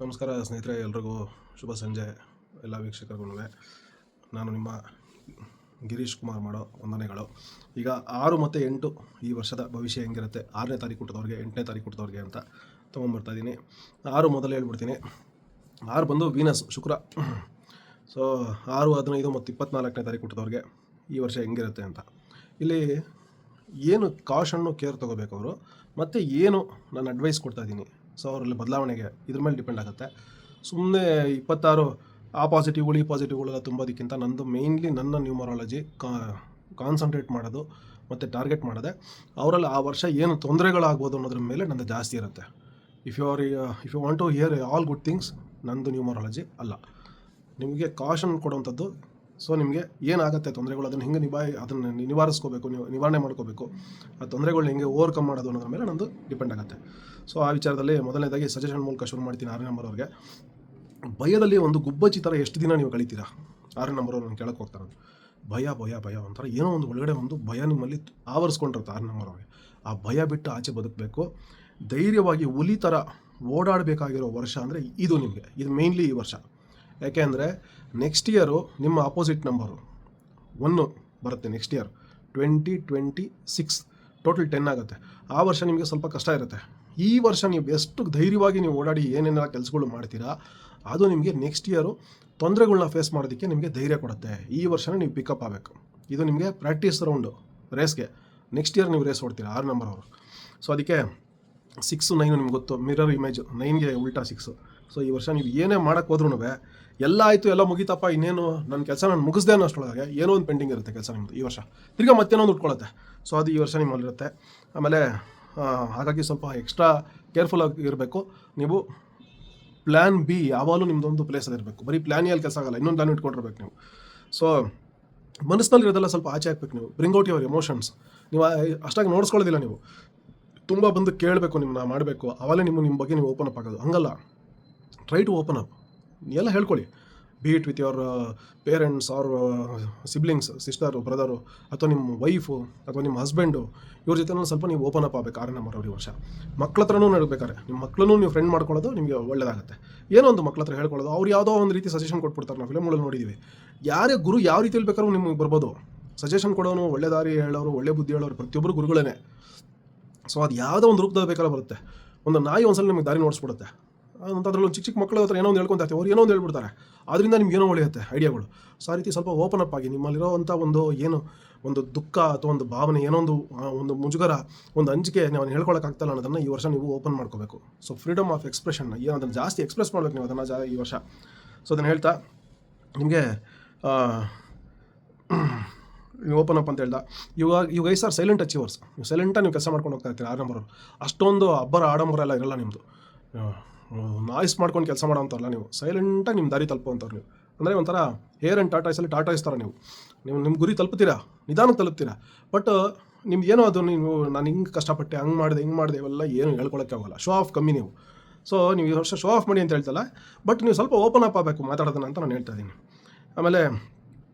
ನಮಸ್ಕಾರ ಸ್ನೇಹಿತರೆ, ಎಲ್ರಿಗೂ ಶುಭ ಸಂಜೆ. ಎಲ್ಲ ವೀಕ್ಷಕರಿಗೂ ನಾನು ನಿಮ್ಮ ಗಿರೀಶ್ ಕುಮಾರ್ ಮಾಡೋ ವಂದನೆಗಳು. ಈಗ 6 ಮತ್ತು 8 ಈ ವರ್ಷದ ಭವಿಷ್ಯ ಹೆಂಗಿರುತ್ತೆ, 6ನೇ ತಾರೀಕು ಹುಟ್ಟಿದವ್ರಿಗೆ 8ನೇ ತಾರೀಕು ಹುಟ್ಟಿದವ್ರಿಗೆ ಅಂತ ತೊಗೊಂಬರ್ತಾಯಿದ್ದೀನಿ. 6 ಮೊದಲು ಹೇಳ್ಬಿಡ್ತೀನಿ. 6 ಬಂದು ವೀನಸ್, ಶುಕ್ರ. ಸೊ 6, 15 ಮತ್ತು 24ನೇ ತಾರೀಕು ಹುಟ್ಟಿದವ್ರಿಗೆ ಈ ವರ್ಷ ಹೆಂಗಿರುತ್ತೆ ಅಂತ. ಇಲ್ಲಿ ಏನು ಕಾಷನ್ನು ಕೇರ್ ತೊಗೋಬೇಕು ಅವರು, ಮತ್ತು ಏನು ನಾನು ಅಡ್ವೈಸ್ ಕೊಡ್ತಾಯಿದ್ದೀನಿ. ಸೊ ಅವರಲ್ಲಿ ಬದಲಾವಣೆಗೆ ಇದ್ರ ಮೇಲೆ ಡಿಪೆಂಡ್ ಆಗುತ್ತೆ. ಸುಮ್ಮನೆ 26 ಆ ಪಾಸಿಟಿವ್ಗಳು ಈ ಪಾಸಿಟಿವ್ಗಳೆಲ್ಲ ತುಂಬೋದಕ್ಕಿಂತ ನಂದು ಮೇಯ್ನ್ಲಿ ನನ್ನ ನ್ಯೂಮರಾಲಜಿ ಕಾನ್ಸಂಟ್ರೇಟ್ ಮಾಡೋದು ಮತ್ತು ಟಾರ್ಗೆಟ್ ಮಾಡೋದೆ ಅವರಲ್ಲಿ ಆ ವರ್ಷ ಏನು ತೊಂದರೆಗಳಾಗ್ಬೋದು ಅನ್ನೋದ್ರ ಮೇಲೆ ನಂದು ಜಾಸ್ತಿ ಇರುತ್ತೆ. If you want to hear all good things, ನಂದು ನ್ಯೂಮರಾಲಜಿ ಅಲ್ಲ. ನಿಮಗೆ ಕಾಷನ್ ಕೊಡುವಂಥದ್ದು. ಸೊ ನಿಮಗೆ ಏನಾಗುತ್ತೆ ತೊಂದರೆಗಳು, ಅದನ್ನು ಹೆಂಗೆ ಅದನ್ನು ನಿವಾರಿಸ್ಕೋಬೇಕು, ನಿವಾರಣೆ ಮಾಡ್ಕೋಬೇಕು, ಆ ತೊಂದರೆಗಳನ್ನ ಹೆಂಗೆ ಓವರ್ಕಮ್ ಮಾಡೋದು ಅನ್ನೋದ್ರ ಮೇಲೆ ನಂದು ಡಿಪೆಂಡ್ ಆಗುತ್ತೆ. ಸೊ ಆ ವಿಚಾರದಲ್ಲಿ ಮೊದಲನೇದಾಗಿ ಸಜೆಷನ್ ಮೂಲಕ ಶುರು ಮಾಡ್ತೀನಿ. 6ನೇ ನಂಬರ್ ಅವ್ರಿಗೆ ಭಯದಲ್ಲಿ ಒಂದು ಗುಬ್ಬಚ್ಚಿ ಥರ ಎಷ್ಟು ದಿನ ನೀವು ಕಳಿತೀರಾ? 6ನೇ ನಂಬರ್ ಅವ್ರನ್ನ ಕೇಳಕ್ಕೆ ಹೋಗ್ತಾರೆ. ಭಯ ಭಯ ಭಯ ಒಂಥರ ಏನೋ ಒಂದು ಒಳಗಡೆ ಒಂದು ಭಯ ನಿಮ್ಮಲ್ಲಿ ಆವರಿಸ್ಕೊಂಡಿರುತ್ತೆ 6ನೇ ನಂಬರ್ ಅವ್ರಿಗೆ. ಆ ಭಯ ಬಿಟ್ಟು ಆಚೆ ಬದುಕಬೇಕು. ಧೈರ್ಯವಾಗಿ ಹುಲಿ ಥರ ಓಡಾಡಬೇಕಾಗಿರೋ ವರ್ಷ ಅಂದರೆ ಇದು ನಿಮಗೆ. ಇದು ಮೇಯ್ನ್ಲಿ ಈ ವರ್ಷ. ಯಾಕೆ ಅಂದರೆ ನೆಕ್ಸ್ಟ್ ಇಯರು ನಿಮ್ಮ ಅಪೋಸಿಟ್ ನಂಬರು 1 ಬರುತ್ತೆ. ನೆಕ್ಸ್ಟ್ ಇಯರ್ 2026 ಟೋಟಲ್ 10 ಆಗುತ್ತೆ. ಆ ವರ್ಷ ನಿಮಗೆ ಸ್ವಲ್ಪ ಕಷ್ಟ ಇರುತ್ತೆ. ಈ ವರ್ಷ ನೀವು ಎಷ್ಟು ಧೈರ್ಯವಾಗಿ ನೀವು ಓಡಾಡಿ ಏನೇನೆಲ್ಲ ಕೆಲಸಗಳು ಮಾಡ್ತೀರಾ, ಅದು ನಿಮಗೆ ನೆಕ್ಸ್ಟ್ ಇಯರು ತೊಂದರೆಗಳನ್ನ ಫೇಸ್ ಮಾಡೋದಕ್ಕೆ ನಿಮಗೆ ಧೈರ್ಯ ಕೊಡುತ್ತೆ. ಈ ವರ್ಷನೇ ನೀವು ಪಿಕಪ್ ಆಗಬೇಕು. ಇದು ನಿಮಗೆ ಪ್ರಾಕ್ಟೀಸ್ ರೌಂಡು ರೇಸ್ಗೆ. ನೆಕ್ಸ್ಟ್ ಇಯರ್ ನೀವು ರೇಸ್ ಓಡ್ತೀರಾ 6 ನಂಬರ್ ಅವರು. ಸೊ ಅದಕ್ಕೆ 6, 9 ನಿಮ್ಗೆ ಗೊತ್ತು, ಮಿರರ್ ಇಮೇಜ್ 9ಗೆ ಉಲ್ಟಾ 6. ಸೊ ಈ ವರ್ಷ ನೀವು ಏನೇ ಮಾಡೋಕ್ಕೆ ಹೋದ್ರೂ ಎಲ್ಲ ಆಯಿತು, ಎಲ್ಲ ಮುಗಿತಪ್ಪ, ಇನ್ನೇನು ನನ್ನ ಕೆಲಸ ನಾನು ಮುಗಿಸ್ದೆ ಅನ್ನೋ ಅಷ್ಟೊಳಗೆ ಏನೋ ಒಂದು ಪೆಂಡಿಂಗ್ ಇರುತ್ತೆ ಕೆಲಸ ನಿಮ್ಮದು ಈ ವರ್ಷ. ತಿರ್ಗಾ ಮತ್ತೇನೋ ಒಂದು ಉಟ್ಕೊಳ್ಳುತ್ತೆ. ಸೊ ಅದು ಈ ವರ್ಷ ನಿಮ್ಮಲ್ಲಿರುತ್ತೆ. ಆಮೇಲೆ ಹಾಗಾಗಿ ಸ್ವಲ್ಪ ಎಕ್ಸ್ಟ್ರಾ ಕೇರ್ಫುಲ್ಲಾಗಿ ಇರಬೇಕು. ನೀವು ಪ್ಲ್ಯಾನ್ ಬಿ ಯಾವಾಗಲೂ ನಿಮ್ಮದೊಂದು ಪ್ಲೇಸಲ್ಲಿ ಇರಬೇಕು. ಬರೀ ಪ್ಲ್ಯಾನ್ ಎಲ್ಲಿ ಕೆಲಸ ಆಗಲ್ಲ, ಇನ್ನೊಂದು ಪ್ಲ್ಯಾನ್ ಇಟ್ಕೊಂಡಿರ್ಬೇಕು ನೀವು. ಸೊ ಮನಸ್ಸಿನಲ್ಲಿರೋದೆಲ್ಲ ಸ್ವಲ್ಪ ಆಚೆ ಹಾಕ್ಬೇಕು ನೀವು. Bring out your emotions. ನೀವು ಅಷ್ಟಾಗಿ ನೋಡಿಸ್ಕೊಳ್ಳೋದಿಲ್ಲ. ನೀವು ತುಂಬ ಬಂದು ಕೇಳಬೇಕು, ನಿಮ್ಮನ್ನ ಮಾಡಬೇಕು, ಆವಾಗಲೇ ನಿಮ್ಮ ಬಗ್ಗೆ ನೀವು ಓಪನ್ ಅಪ್ ಆಗೋದು. ಹಂಗಲ್ಲ, ಟ್ರೈ ಟು ಓಪನ್ ಅಪ್. ಎಲ್ಲ ಹೇಳ್ಕೊಳ್ಳಿ. Be it with your parents or siblings, sister, brother, ಅಥವಾ ನಿಮ್ಮ ವೈಫು ಅಥವಾ ನಿಮ್ಮ ಹಸ್ಬೆಂಡು, ಇವ್ರ ಜೊತೆ ಸ್ವಲ್ಪ ನೀವು ಓಪನ್ ಅಪ್ ಆಗಬೇಕು 6ನೇ ನಂಬರ್ ಅವ್ರ ಈ ವರ್ಷ. ಮಕ್ಳ ಹತ್ರನೂ ನಡಬೇಕಾರೆ ನಿಮ್ಮ ಮಕ್ಕಳನ್ನೂ ನೀವು ಫ್ರೆಂಡ್ ಮಾಡ್ಕೊಳ್ಳೋದು ನಿಮಗೆ ಒಳ್ಳೆಯದಾಗುತ್ತೆ. ಏನೋ ಒಂದು ಮಕ್ಳ ಹತ್ರ ಹೇಳ್ಕೊಳ್ಳೋದು. ಅವ್ರು ಯಾವುದೋ ಒಂದು ರೀತಿ ಸಜೆಷನ್ ಕೊಟ್ಬಿಡ್ತಾರೆ. ನಾವು ಫಿಲಮ್ಗಳಲ್ಲಿ ನೋಡಿದ್ದೀವಿ. ಯಾರೇ ಗುರು ಯಾವ ರೀತಿಯಲ್ಲಿ ಬೇಕಾದ್ರೂ ನಿಮಗೆ ಬರ್ಬೋದು. ಸಜೆಷನ್ ಕೊಡೋನು, ಒಳ್ಳೆ ದಾರಿ ಹೇಳೋರು, ಒಳ್ಳೆ ಬುದ್ಧಿ ಹೇಳೋರು ಪ್ರತಿಯೊಬ್ಬರು ಗುರುಗಳೇ. ಸೊ ಅದು ಯಾವುದೋ ಒಂದು ರೂಪದಲ್ಲಿ ಬೇಕಾದ್ರೆ ಬರುತ್ತೆ. ಒಂದು ನಾಯಿ ಒಂದ್ಸಲ ನಿಮಗೆ ದಾರಿ ನೋಡಿಸ್ಬಿಡುತ್ತೆ. ಅಂಥದ್ರಲ್ಲಿ ಒಂದು ಚಿಕ್ಕ ಮಕ್ಕಳ ಹತ್ರ ಏನೋ ಒಂದು ಹೇಳ್ಕೊತಾ ಇರ್ತೀವಿ, ಅವ್ರು ಏನೋ ಒಂದು ಹೇಳ್ಬಿಡ್ತಾರೆ. ಅದರಿಂದ ನಿಮ್ಗೆ ಏನೋ ಒಳ್ಳೆಯುತ್ತೆ ಐಡಿಯಾಗಳು. ಸೊ ಆ ರೀತಿ ಸ್ವಲ್ಪ ಓಪನ್ ಅಪ್ ಆಗಿ ನಿಮ್ಮಲ್ಲಿರೋವಂಥ ಒಂದು ದುಃಖ ಅಥವಾ ಒಂದು ಭಾವನೆ, ಏನೋ ಒಂದು ಮುಜುಗರ, ಒಂದು ಅಂಜಿಕೆ ನಾವು ಹೇಳ್ಕೊಳಕ್ಕಾಗ್ತಲ್ಲ ಅನ್ನೋದನ್ನು ಈ ವರ್ಷ ನೀವು ಓಪನ್ ಮಾಡ್ಕೋಬೇಕು. ಸೊ ಫ್ರೀಡಮ್ ಆಫ್ ಎಕ್ಸ್ಪ್ರೆಷನ್, ಏನು ಅದನ್ನು ಜಾಸ್ತಿ ಎಕ್ಸ್ಪ್ರೆಸ್ ಮಾಡಬೇಕು ನೀವು ಅದನ್ನು ಈ ವರ್ಷ. ಸೊ ಅದನ್ನು ಹೇಳ್ತಾ ನಿಮಗೆ ನೀವು ಓಪನ್ ಅಪ್ ಅಂತ ಹೇಳ್ದ. You guys are silent achievers. ನೀವು ಸೈಲೆಂಟಾಗಿ ನೀವು ಕೆಲಸ ಮಾಡ್ಕೊಂಡು ಹೋಗ್ತಾ ಇರ್ತೀರಿ 6 ನಂಬರ್ ಅವರು. ಅಷ್ಟೊಂದು ಅಬ್ಬರ ಆಡಂಬರ ಎಲ್ಲ ಇರಲ್ಲ ನಿಮ್ಮದು. ನಾಯ್ಸ್ ಮಾಡ್ಕೊಂಡು ಕೆಲಸ ಮಾಡೋ ಅಂತಾರಲ್ಲ, ನೀವು ಸೈಲೆಂಟಾಗಿ ನಿಮ್ಮ ದಾರಿ ತಲುಪುವಂಥವ್ರು ನೀವು. ಅಂದರೆ ಒಂಥರ ಹೇರ್ ಆ್ಯಂಡ್ ಟಾಟಾಯ್ಸ್ ಥರ ನೀವು ನಿಮ್ಮ ಗುರಿ ತಲುಪ್ತೀರಾ, ನಿಧಾನಕ್ಕೆ ತಲುಪ್ತೀರಾ. ಬಟ್ ನಿಮ್ಗೆ ಏನೋ ಅದು ನೀವು ನಾನು ಹಿಂಗೆ ಕಷ್ಟಪಟ್ಟೆ, ಹಿಂಗೆ ಮಾಡಿದೆ ಇವೆಲ್ಲ ಏನು ಹೇಳ್ಕೊಳಕ್ಕೆ ಆಗೋಲ್ಲ. ಶೋ ಆಫ್ ಕಮ್ಮಿ ನೀವು. ಸೊ ನೀವು ಈ ವರ್ಷ ಶೋ ಆಫ್ ಮಾಡಿ ಅಂತ ಹೇಳ್ತಲ್ಲ, ಬಟ್ ನೀವು ಸ್ವಲ್ಪ ಓಪನ್ ಅಪ್ ಆಗಬೇಕು ಮಾತಾಡೋದನ್ನ ಅಂತ ನಾನು ಹೇಳ್ತಾ ಇದ್ದೀನಿ. ಆಮೇಲೆ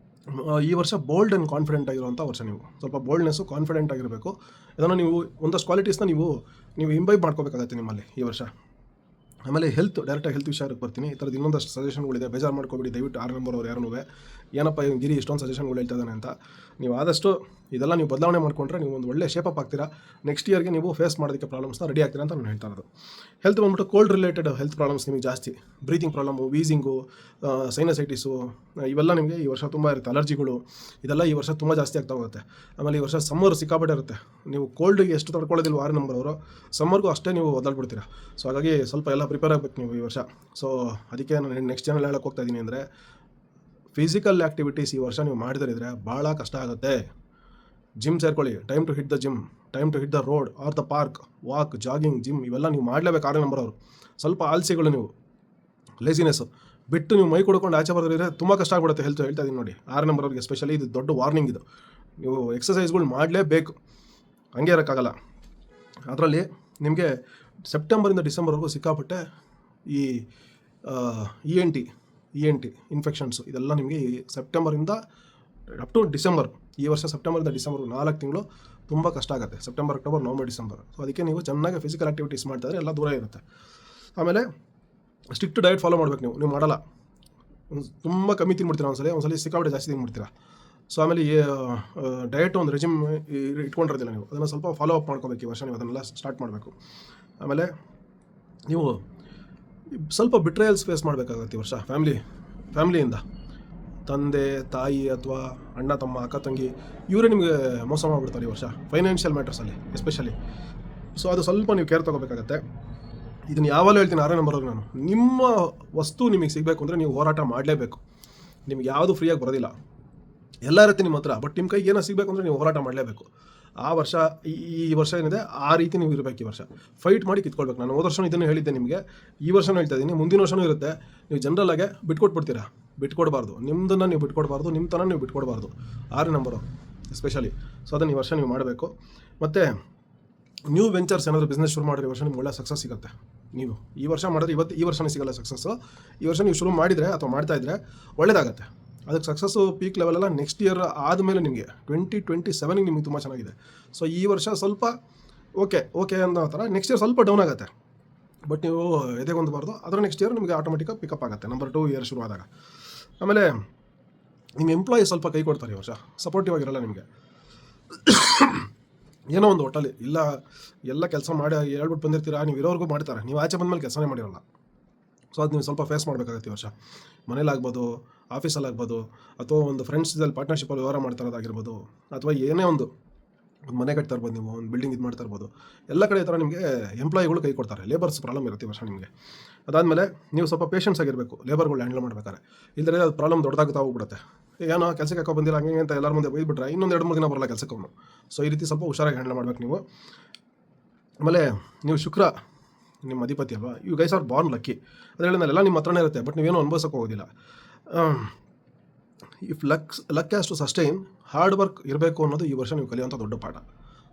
ಈ ವರ್ಷ ಬೋಲ್ಡ್ ಆ್ಯಂಡ್ ಕಾನ್ಫಿಡೆಂಟ್ ಆಗಿರುವಂಥ ವರ್ಷ. ನೀವು ಸ್ವಲ್ಪ ಬೋಲ್ಡ್ನೆಸ್ಸು, ಕಾನ್ಫಿಡೆಂಟ್ ಆಗಿರಬೇಕು. ಅದನ್ನು ನೀವು ಒಂದಷ್ಟು ಕ್ವಾಲಿಟೀಸ್ನ ನೀವು ಇಂಬೈಬ್ ಮಾಡ್ಕೋಬೇಕಾಗತ್ತೆ ನಿಮ್ಮಲ್ಲಿ ಈ ವರ್ಷ. ಆಮೇಲೆ ಡೈರೆಕ್ಟಾಗಿ ಹೆಲ್ತ್ ವಿಷಯಕ್ಕೆ ಬರ್ತೀನಿ. ಈ ಥರದ್ದು ಇನ್ನೊಂದಷ್ಟು ಸಜೆಷನ್ಗಳಿದೆ, ಬೇಜಾರು ಮಾಡ್ಕೊಬೇಡಿ ದಯವಿಟ್ಟು 6 ನಂಬರ್ ಅವ್ರು ಯಾರೂ. ಏನಪ್ಪ ಗಿರಿ ಇಷ್ಟೊಂದು ಸಜೆಷನ್ಗಳು ಹೇಳ್ತಾ ಇದ್ದಾನೆ ಅಂತ. ನೀವು ಆದಷ್ಟು ಇದೆಲ್ಲ ನೀವು ಬದಲಾವಣೆ ಮಾಡಿಕೊಂಡ್ರೆ ನೀವು ಒಂದು ಒಳ್ಳೆ ಶೇಪಪ್ ಆಗ್ತೀರಾ. ನೆಕ್ಸ್ಟ್ ಇಯರ್ಗೆ ನೀವು ಫೇಸ್ ಮಾಡೋದಕ್ಕೆ ಪ್ರಾಬ್ಲಮ್ಸ್ನ ರೆಡಿ ಆಗ್ತೀರಾ ಅಂತ ನಾನು ಹೇಳ್ತಾ ಇರೋದು. ಹೆಲ್ತ್ ಬಂದ್ಬಿಟ್ಟು ಕೋಲ್ಡ್ ರಿಲೇಟೆಡ್ ಹೆಲ್ತ್ ಪ್ರಾಬ್ಲಮ್ಸ್ ನಿಮಗೆ ಜಾಸ್ತಿ. ಬ್ರೀತಿಂಗ್ ಪ್ರಾಬ್ಲಮ್ಮು, ವೀಸಿಂಗು, ಸೈನಸೈಟಿಸು, ಇವೆಲ್ಲ ನಿಮಗೆ ಈ ವರ್ಷ ತುಂಬ ಇರುತ್ತೆ. ಅಲರ್ಜಿಗಳು ಇದೆಲ್ಲ ಈ ವರ್ಷ ತುಂಬ ಜಾಸ್ತಿ ಆಗ್ತಾ ಹೋಗುತ್ತೆ. ಆಮೇಲೆ ಈ ವರ್ಷ ಸಮ್ಮರ್ ಸಿಕ್ಕಾಪಟ್ಟೆ ಇರುತ್ತೆ. ನೀವು ಕೋಲ್ಡ್ಗೆ ಎಷ್ಟು ತಡ್ಕೊಳ್ಳೋದಿಲ್ಲ 6 ನಂಬರ್ ಅವರು, ಸಮ್ಮರ್ಗೂ ಅಷ್ಟೇ ನೀವು ಒದ್ದಾಡ್ಬಿಡ್ತೀರಾ. ಸೊ ಹಾಗಾಗಿ ಸ್ವಲ್ಪ ಎಲ್ಲ ಪ್ರಿಪೇರ್ ಆಗಬೇಕು ನೀವು ಈ ವರ್ಷ. ಸೊ ಅದಕ್ಕೆ ನಾನು ನೆಕ್ಸ್ಟ್ ಚಾನಲ್ ಹೇಳಕ್ಕೆ ಹೋಗ್ತಾ ಇದ್ದೀನಿ ಅಂದರೆ, ಫಿಸಿಕಲ್ ಆ್ಯಕ್ಟಿವಿಟೀಸ್ ಈ ವರ್ಷ ನೀವು ಮಾಡಿದ್ರೆ ಭಾಳ ಕಷ್ಟ ಆಗುತ್ತೆ. ಜಿಮ್ ಸೇರ್ಕೊಳ್ಳಿ. Time to hit the gym, time to hit the road or the park, walk, jogging, gym ಇವೆಲ್ಲ ನೀವು ಮಾಡಲೇಬೇಕು 6 ನಂಬರ್ ಅವರು. ಸ್ವಲ್ಪ ಆಲ್ಸಿಗಳು ನೀವು, ಲೇಸಿನೆಸ್ಸು ಬಿಟ್ಟು ನೀವು ಮೈ ಕೊಡ್ಕೊಂಡು ಆಚೆ ಬರೋದ್ರೆ ತುಂಬ ಕಷ್ಟ ಆಗ್ಬಿಡುತ್ತೆ ಹೆಲ್ತ್. ಹೇಳ್ತಾ ಇದ್ದೀನಿ ನೋಡಿ 6 ನಂಬರ್ ಅವ್ರಿಗೆ ಎಸ್ಪೆಷಲಿ ಇದು ದೊಡ್ಡ ವಾರ್ನಿಂಗ್. ಇದು ನೀವು ಎಕ್ಸಸೈಸ್ಗಳು ಮಾಡಲೇಬೇಕು, ಹಂಗೆ ಇರೋಕ್ಕಾಗಲ್ಲ. ಅದರಲ್ಲಿ ನಿಮಗೆ ಸೆಪ್ಟೆಂಬರಿಂದ ಡಿಸೆಂಬರ್ವರೆಗೂ ಸಿಕ್ಕಾಪಟ್ಟೆ ಈ ಇ ಎನ್ ಟಿ ಇನ್ಫೆಕ್ಷನ್ಸು ಇದೆಲ್ಲ ನಿಮಗೆ ಈ ಸೆಪ್ಟೆಂಬರಿಂದ ಅಪ್ ಟು ಡಿಸೆಂಬರ್. ಈ ವರ್ಷ ಸೆಪ್ಟೆಂಬರಿಂದ ಡಿಸೆಂಬರ್ 4 ತಿಂಗಳು ತುಂಬ ಕಷ್ಟ ಆಗುತ್ತೆ. September, October, November, December. So ಅದಕ್ಕೆ ನೀವು ಚೆನ್ನಾಗಿ ಫಿಸಿಕಲ್ ಆ್ಯಕ್ಟಿವಿಟೀಸ್ ಮಾಡ್ತಾಯಿದ್ರೆ ಎಲ್ಲ ದೂರ ಇರುತ್ತೆ. ಆಮೇಲೆ ಸ್ಟ್ರಿಕ್ಟ್ ಡಯಟ್ ಫಾಲೋ ಮಾಡ್ಬೇಕು. ನೀವು ಮಾಡಲ್ಲ, ತುಂಬ ಕಮ್ಮಿ ತಿನ್ಬಿಡ್ತೀರಾ, ಒಂದ್ಸಲಿ ಸಿಕ್ಕಾಬಿಟ್ಟೆ ಜಾಸ್ತಿ ತಿನ್ಬಿಡ್ತೀರಾ. ಸೊ ಆಮೇಲೆ ಡಯಟ್ ಒಂದು ರೆಜಿಮ್ ಇಟ್ಕೊಂಡಿರೋದಿಲ್ಲ ನೀವು, ಅದನ್ನು ಸ್ವಲ್ಪ ಫಾಲೋ ಅಪ್ ಮಾಡ್ಕೋಬೇಕು. ಈ ವರ್ಷ ನೀವು ಅದನ್ನೆಲ್ಲ ಸ್ಟಾರ್ಟ್ ಮಾಡಬೇಕು. ಆಮೇಲೆ ನೀವು ಸ್ವಲ್ಪ ಬಿಟ್ರೇಯಲ್ಸ್ ಫೇಸ್ ಮಾಡಬೇಕಾಗತ್ತೆ ಈ ವರ್ಷ. ಫ್ಯಾಮಿಲಿಯಿಂದ ತಂದೆ ತಾಯಿ ಅಥವಾ ಅಣ್ಣ ತಮ್ಮ ಅಕ್ಕ ತಂಗಿ ಇವರೇ ನಿಮಗೆ ಮೋಸ ಮಾಡಿಬಿಡ್ತಾರೆ ಈ ವರ್ಷ, ಫೈನಾನ್ಷಿಯಲ್ ಮ್ಯಾಟರ್ಸಲ್ಲಿ ಎಸ್ಪೆಷಲಿ. ಸೊ ಅದು ಸ್ವಲ್ಪ ನೀವು ಕೇರ್ ತೊಗೋಬೇಕಾಗತ್ತೆ. ಇದನ್ನು ಯಾವಾಗಲೂ ಹೇಳ್ತೀನಿ, 6ನೇ ನಂಬರ್ ನಾನು, ನಿಮ್ಮ ವಸ್ತು ನಿಮಗೆ ಸಿಗಬೇಕು ಅಂದರೆ ನೀವು ಹೋರಾಟ ಮಾಡಲೇಬೇಕು. ನಿಮ್ಗೆ ಯಾವುದು ಫ್ರೀಯಾಗಿ ಬರೋದಿಲ್ಲ, ಎಲ್ಲ ಇರುತ್ತೆ ನಿಮ್ಮ ಹತ್ರ, ಬಟ್ ನಿಮ್ಮ ಕೈಗೆ ಏನೋ ಸಿಗಬೇಕು ಅಂದರೆ ನೀವು ಹೋರಾಟ ಮಾಡಲೇಬೇಕು. ಆ ವರ್ಷ ಈ ವರ್ಷ ಏನಿದೆ ಆ ರೀತಿ ನೀವು ಇರಬೇಕು. ಈ ವರ್ಷ ಫೈಟ್ ಮಾಡಿ ಕಿತ್ಕೊಳ್ಬೇಕು. ನಾನು ಹೋದ ವರ್ಷನೂ ಇದನ್ನು ಹೇಳಿದ್ದೆ ನಿಮಗೆ, ಈ ವರ್ಷನೂ ಹೇಳ್ತಾ ಇದ್ದೀನಿ, ಮುಂದಿನ ವರ್ಷನೂ ಇರುತ್ತೆ. ನೀವು ಜನರಲ್ಲಾಗೆ ಬಿಟ್ಕೊಟ್ಬಿಡ್ತೀರಾ, ಬಿಟ್ಕೊಡ್ಬಾರ್ದು. ನಿಮ್ಮದನ್ನು ನೀವು ಬಿಟ್ಕೊಡ್ಬಾರ್ದು, ನಿಮ್ಮ ತನ ನೀವು ಬಿಟ್ಕೊಡ್ಬಾರ್ದು. 6ನೇ ನಂಬರು ಎಸ್ಪೆಷಲಿ. ಸೊ ಅದನ್ನು ಈ ವರ್ಷ ನೀವು ಮಾಡಬೇಕು. ಮತ್ತು ನ್ಯೂ ವೆಂಚರ್ಸ್ ಏನಾದರೂ ಬಿಸ್ನೆಸ್ ಶುರು ಮಾಡಿದ್ರೆ ಈ ವರ್ಷ ನಿಮ್ಗೆ ಒಳ್ಳೆ ಸಕ್ಸಸ್ ಸಿಗುತ್ತೆ. ನೀವು ಈ ವರ್ಷ ಮಾಡಿದ್ರೆ ಈ ವರ್ಷನೇ ಸಿಗಲ್ಲ ಸಕ್ಸಸ್ಸು. ಈ ವರ್ಷ ನೀವು ಶುರು ಮಾಡಿದರೆ ಅಥವಾ ಮಾಡ್ತಾಯಿದ್ರೆ ಒಳ್ಳೆಯದಾಗತ್ತೆ. ಅದಕ್ಕೆ ಸಕ್ಸಸ್ಸು ಪೀಕ್ ಲೆವೆಲೆಲ್ಲ ನೆಕ್ಸ್ಟ್ ಇಯರ್ ಆದಮೇಲೆ ನಿಮಗೆ 2027 ನಿಮಗೆ ತುಂಬ ಚೆನ್ನಾಗಿದೆ. ಸೊ ಈ ವರ್ಷ ಸ್ವಲ್ಪ ಓಕೆ ಅನ್ನೋ ಥರ, ನೆಕ್ಸ್ಟ್ ಇಯರ್ ಸ್ವಲ್ಪ ಡೌನ್ ಆಗುತ್ತೆ, ಬಟ್ ನೀವು ಎದೆಗೊಂದಬಾರ್ದು. ಅದರ ನೆಕ್ಸ್ಟ್ ಇಯರ್ ನಿಮಗೆ ಆಟೋಮೆಟಿಕಾಗಿ ಪಿಕಪ್ ಆಗುತ್ತೆ ನಂಬರ್ 2 ಇಯರ್ ಶುರು ಆದಾಗ. ಆಮೇಲೆ ನಿಮ್ಮ ಎಂಪ್ಲಾಯಿ ಸ್ವಲ್ಪ ಕೈ ಕೊಡ್ತಾರೆ ಈ ವರ್ಷ, ಸಪೋರ್ಟಿವ್ ಆಗಿರಲ್ಲ ನಿಮಗೆ. ಏನೋ ಒಂದು ಒಟ್ಟಲ್ಲಿ ಇಲ್ಲ, ಎಲ್ಲ ಕೆಲಸ ಮಾಡಿ ಹೇಳ್ಬಿಟ್ಟು ಬಂದಿರ್ತೀರಾ, ನೀವು ಇರೋರ್ಗೂ ಮಾಡ್ತಾರೆ, ನೀವು ಆಚೆ ಬಂದಮೇಲೆ ಕೆಲಸನೇ ಮಾಡಿರಲ್ಲ. ಸೊ ಅದು ನೀವು ಸ್ವಲ್ಪ ಫೇಸ್ ಮಾಡಬೇಕಾಗತ್ತೆ ಈ ವರ್ಷ. ಮನೇಲಾಗ್ಬೋದು, ಆಫೀಸಲ್ಲಾಗ್ಬೋದು, ಅಥವಾ ಒಂದು ಫ್ರೆಂಡ್ಸಲ್ಲಿ ಪಾರ್ಟ್ನರ್ಶಿಪ್ಪಲ್ಲಿ ವ್ಯವಹಾರ ಮಾಡ್ತಾ ಇರೋದಾಗಿರ್ಬೋದು, ಅಥವಾ ಏನೇ ಒಂದು ಮನೆ ಕಟ್ತಾ ಇರ್ಬೋದು, ನೀವು ಒಂದು ಬಿಲ್ಡಿಂಗ್ ಇದು ಮಾಡ್ತಾ ಇರ್ಬೋದು, ಎಲ್ಲ ಕಡೆ ಈ ಥರ ನಿಮಗೆ ಎಂಪ್ಲಾಯಿಗಳು ಕೈ ಕೊಡ್ತಾರೆ. ಲೇಬರ್ಸ್ ಪ್ರಾಬ್ಲಮ್ ಇರುತ್ತೆ ಈ ವರ್ಷ ನಿಮಗೆ. ಅದಾದಮೇಲೆ ನೀವು ಸ್ವಲ್ಪ ಪೇಷನ್ಸ್ ಆಗಿರಬೇಕು ಲೇಬರ್ಗಳು ಹ್ಯಾಂಡಲ್ ಮಾಡ್ಬೇಕಾದ್ರೆ, ಇಲ್ಲದ್ರೆ ಅದು ಪ್ರಾಬ್ಲಮ್ ದೊಡ್ಡದಾಗ್ತಾ ಹೋಗ್ಬಿಡುತ್ತೆ. ಏನೋ ಕೆಲಸಕ್ಕೆ ಹಾಕೋ ಬಂದಿಲ್ಲ ಹಂಗೆ ಅಂತ ಎಲ್ಲರ ಮುಂದೆ ಬೈದ್ಬಿಟ್ರೆ ಇನ್ನೊಂದು 2-3 ದಿನ ಬರಲ್ಲ ಕೆಲಸಕ್ಕೆ ಅವನು. ಸೊ ಈ ರೀತಿ ಸ್ವಲ್ಪ ಹುಷಾರಾಗಿ ಹ್ಯಾಂಡಲ್ ಮಾಡ್ಬೇಕು ನೀವು. ಆಮೇಲೆ ನೀವು ಶುಕ್ರ ನಿಮ್ಮ ಅಧಿಪತಿ ಅಲ್ವಾ, you guys are born lucky. ಅದು ಹೇಳಿದ್ಮೇಲೆಲ್ಲ ನಿಮ್ಮ ಹತ್ರನೇ ಇರುತ್ತೆ, ಬಟ್ ನೀವೇನು ಅನುಭವಿಸೋಕೆ ಹೋಗೋದಿಲ್ಲ. If luck has to sustain, hard work ಇರಬೇಕು ಅನ್ನೋದು ಈ ವರ್ಷ ನೀವು ಕಲಿಯುವಂಥ ದೊಡ್ಡ ಪಾಠ.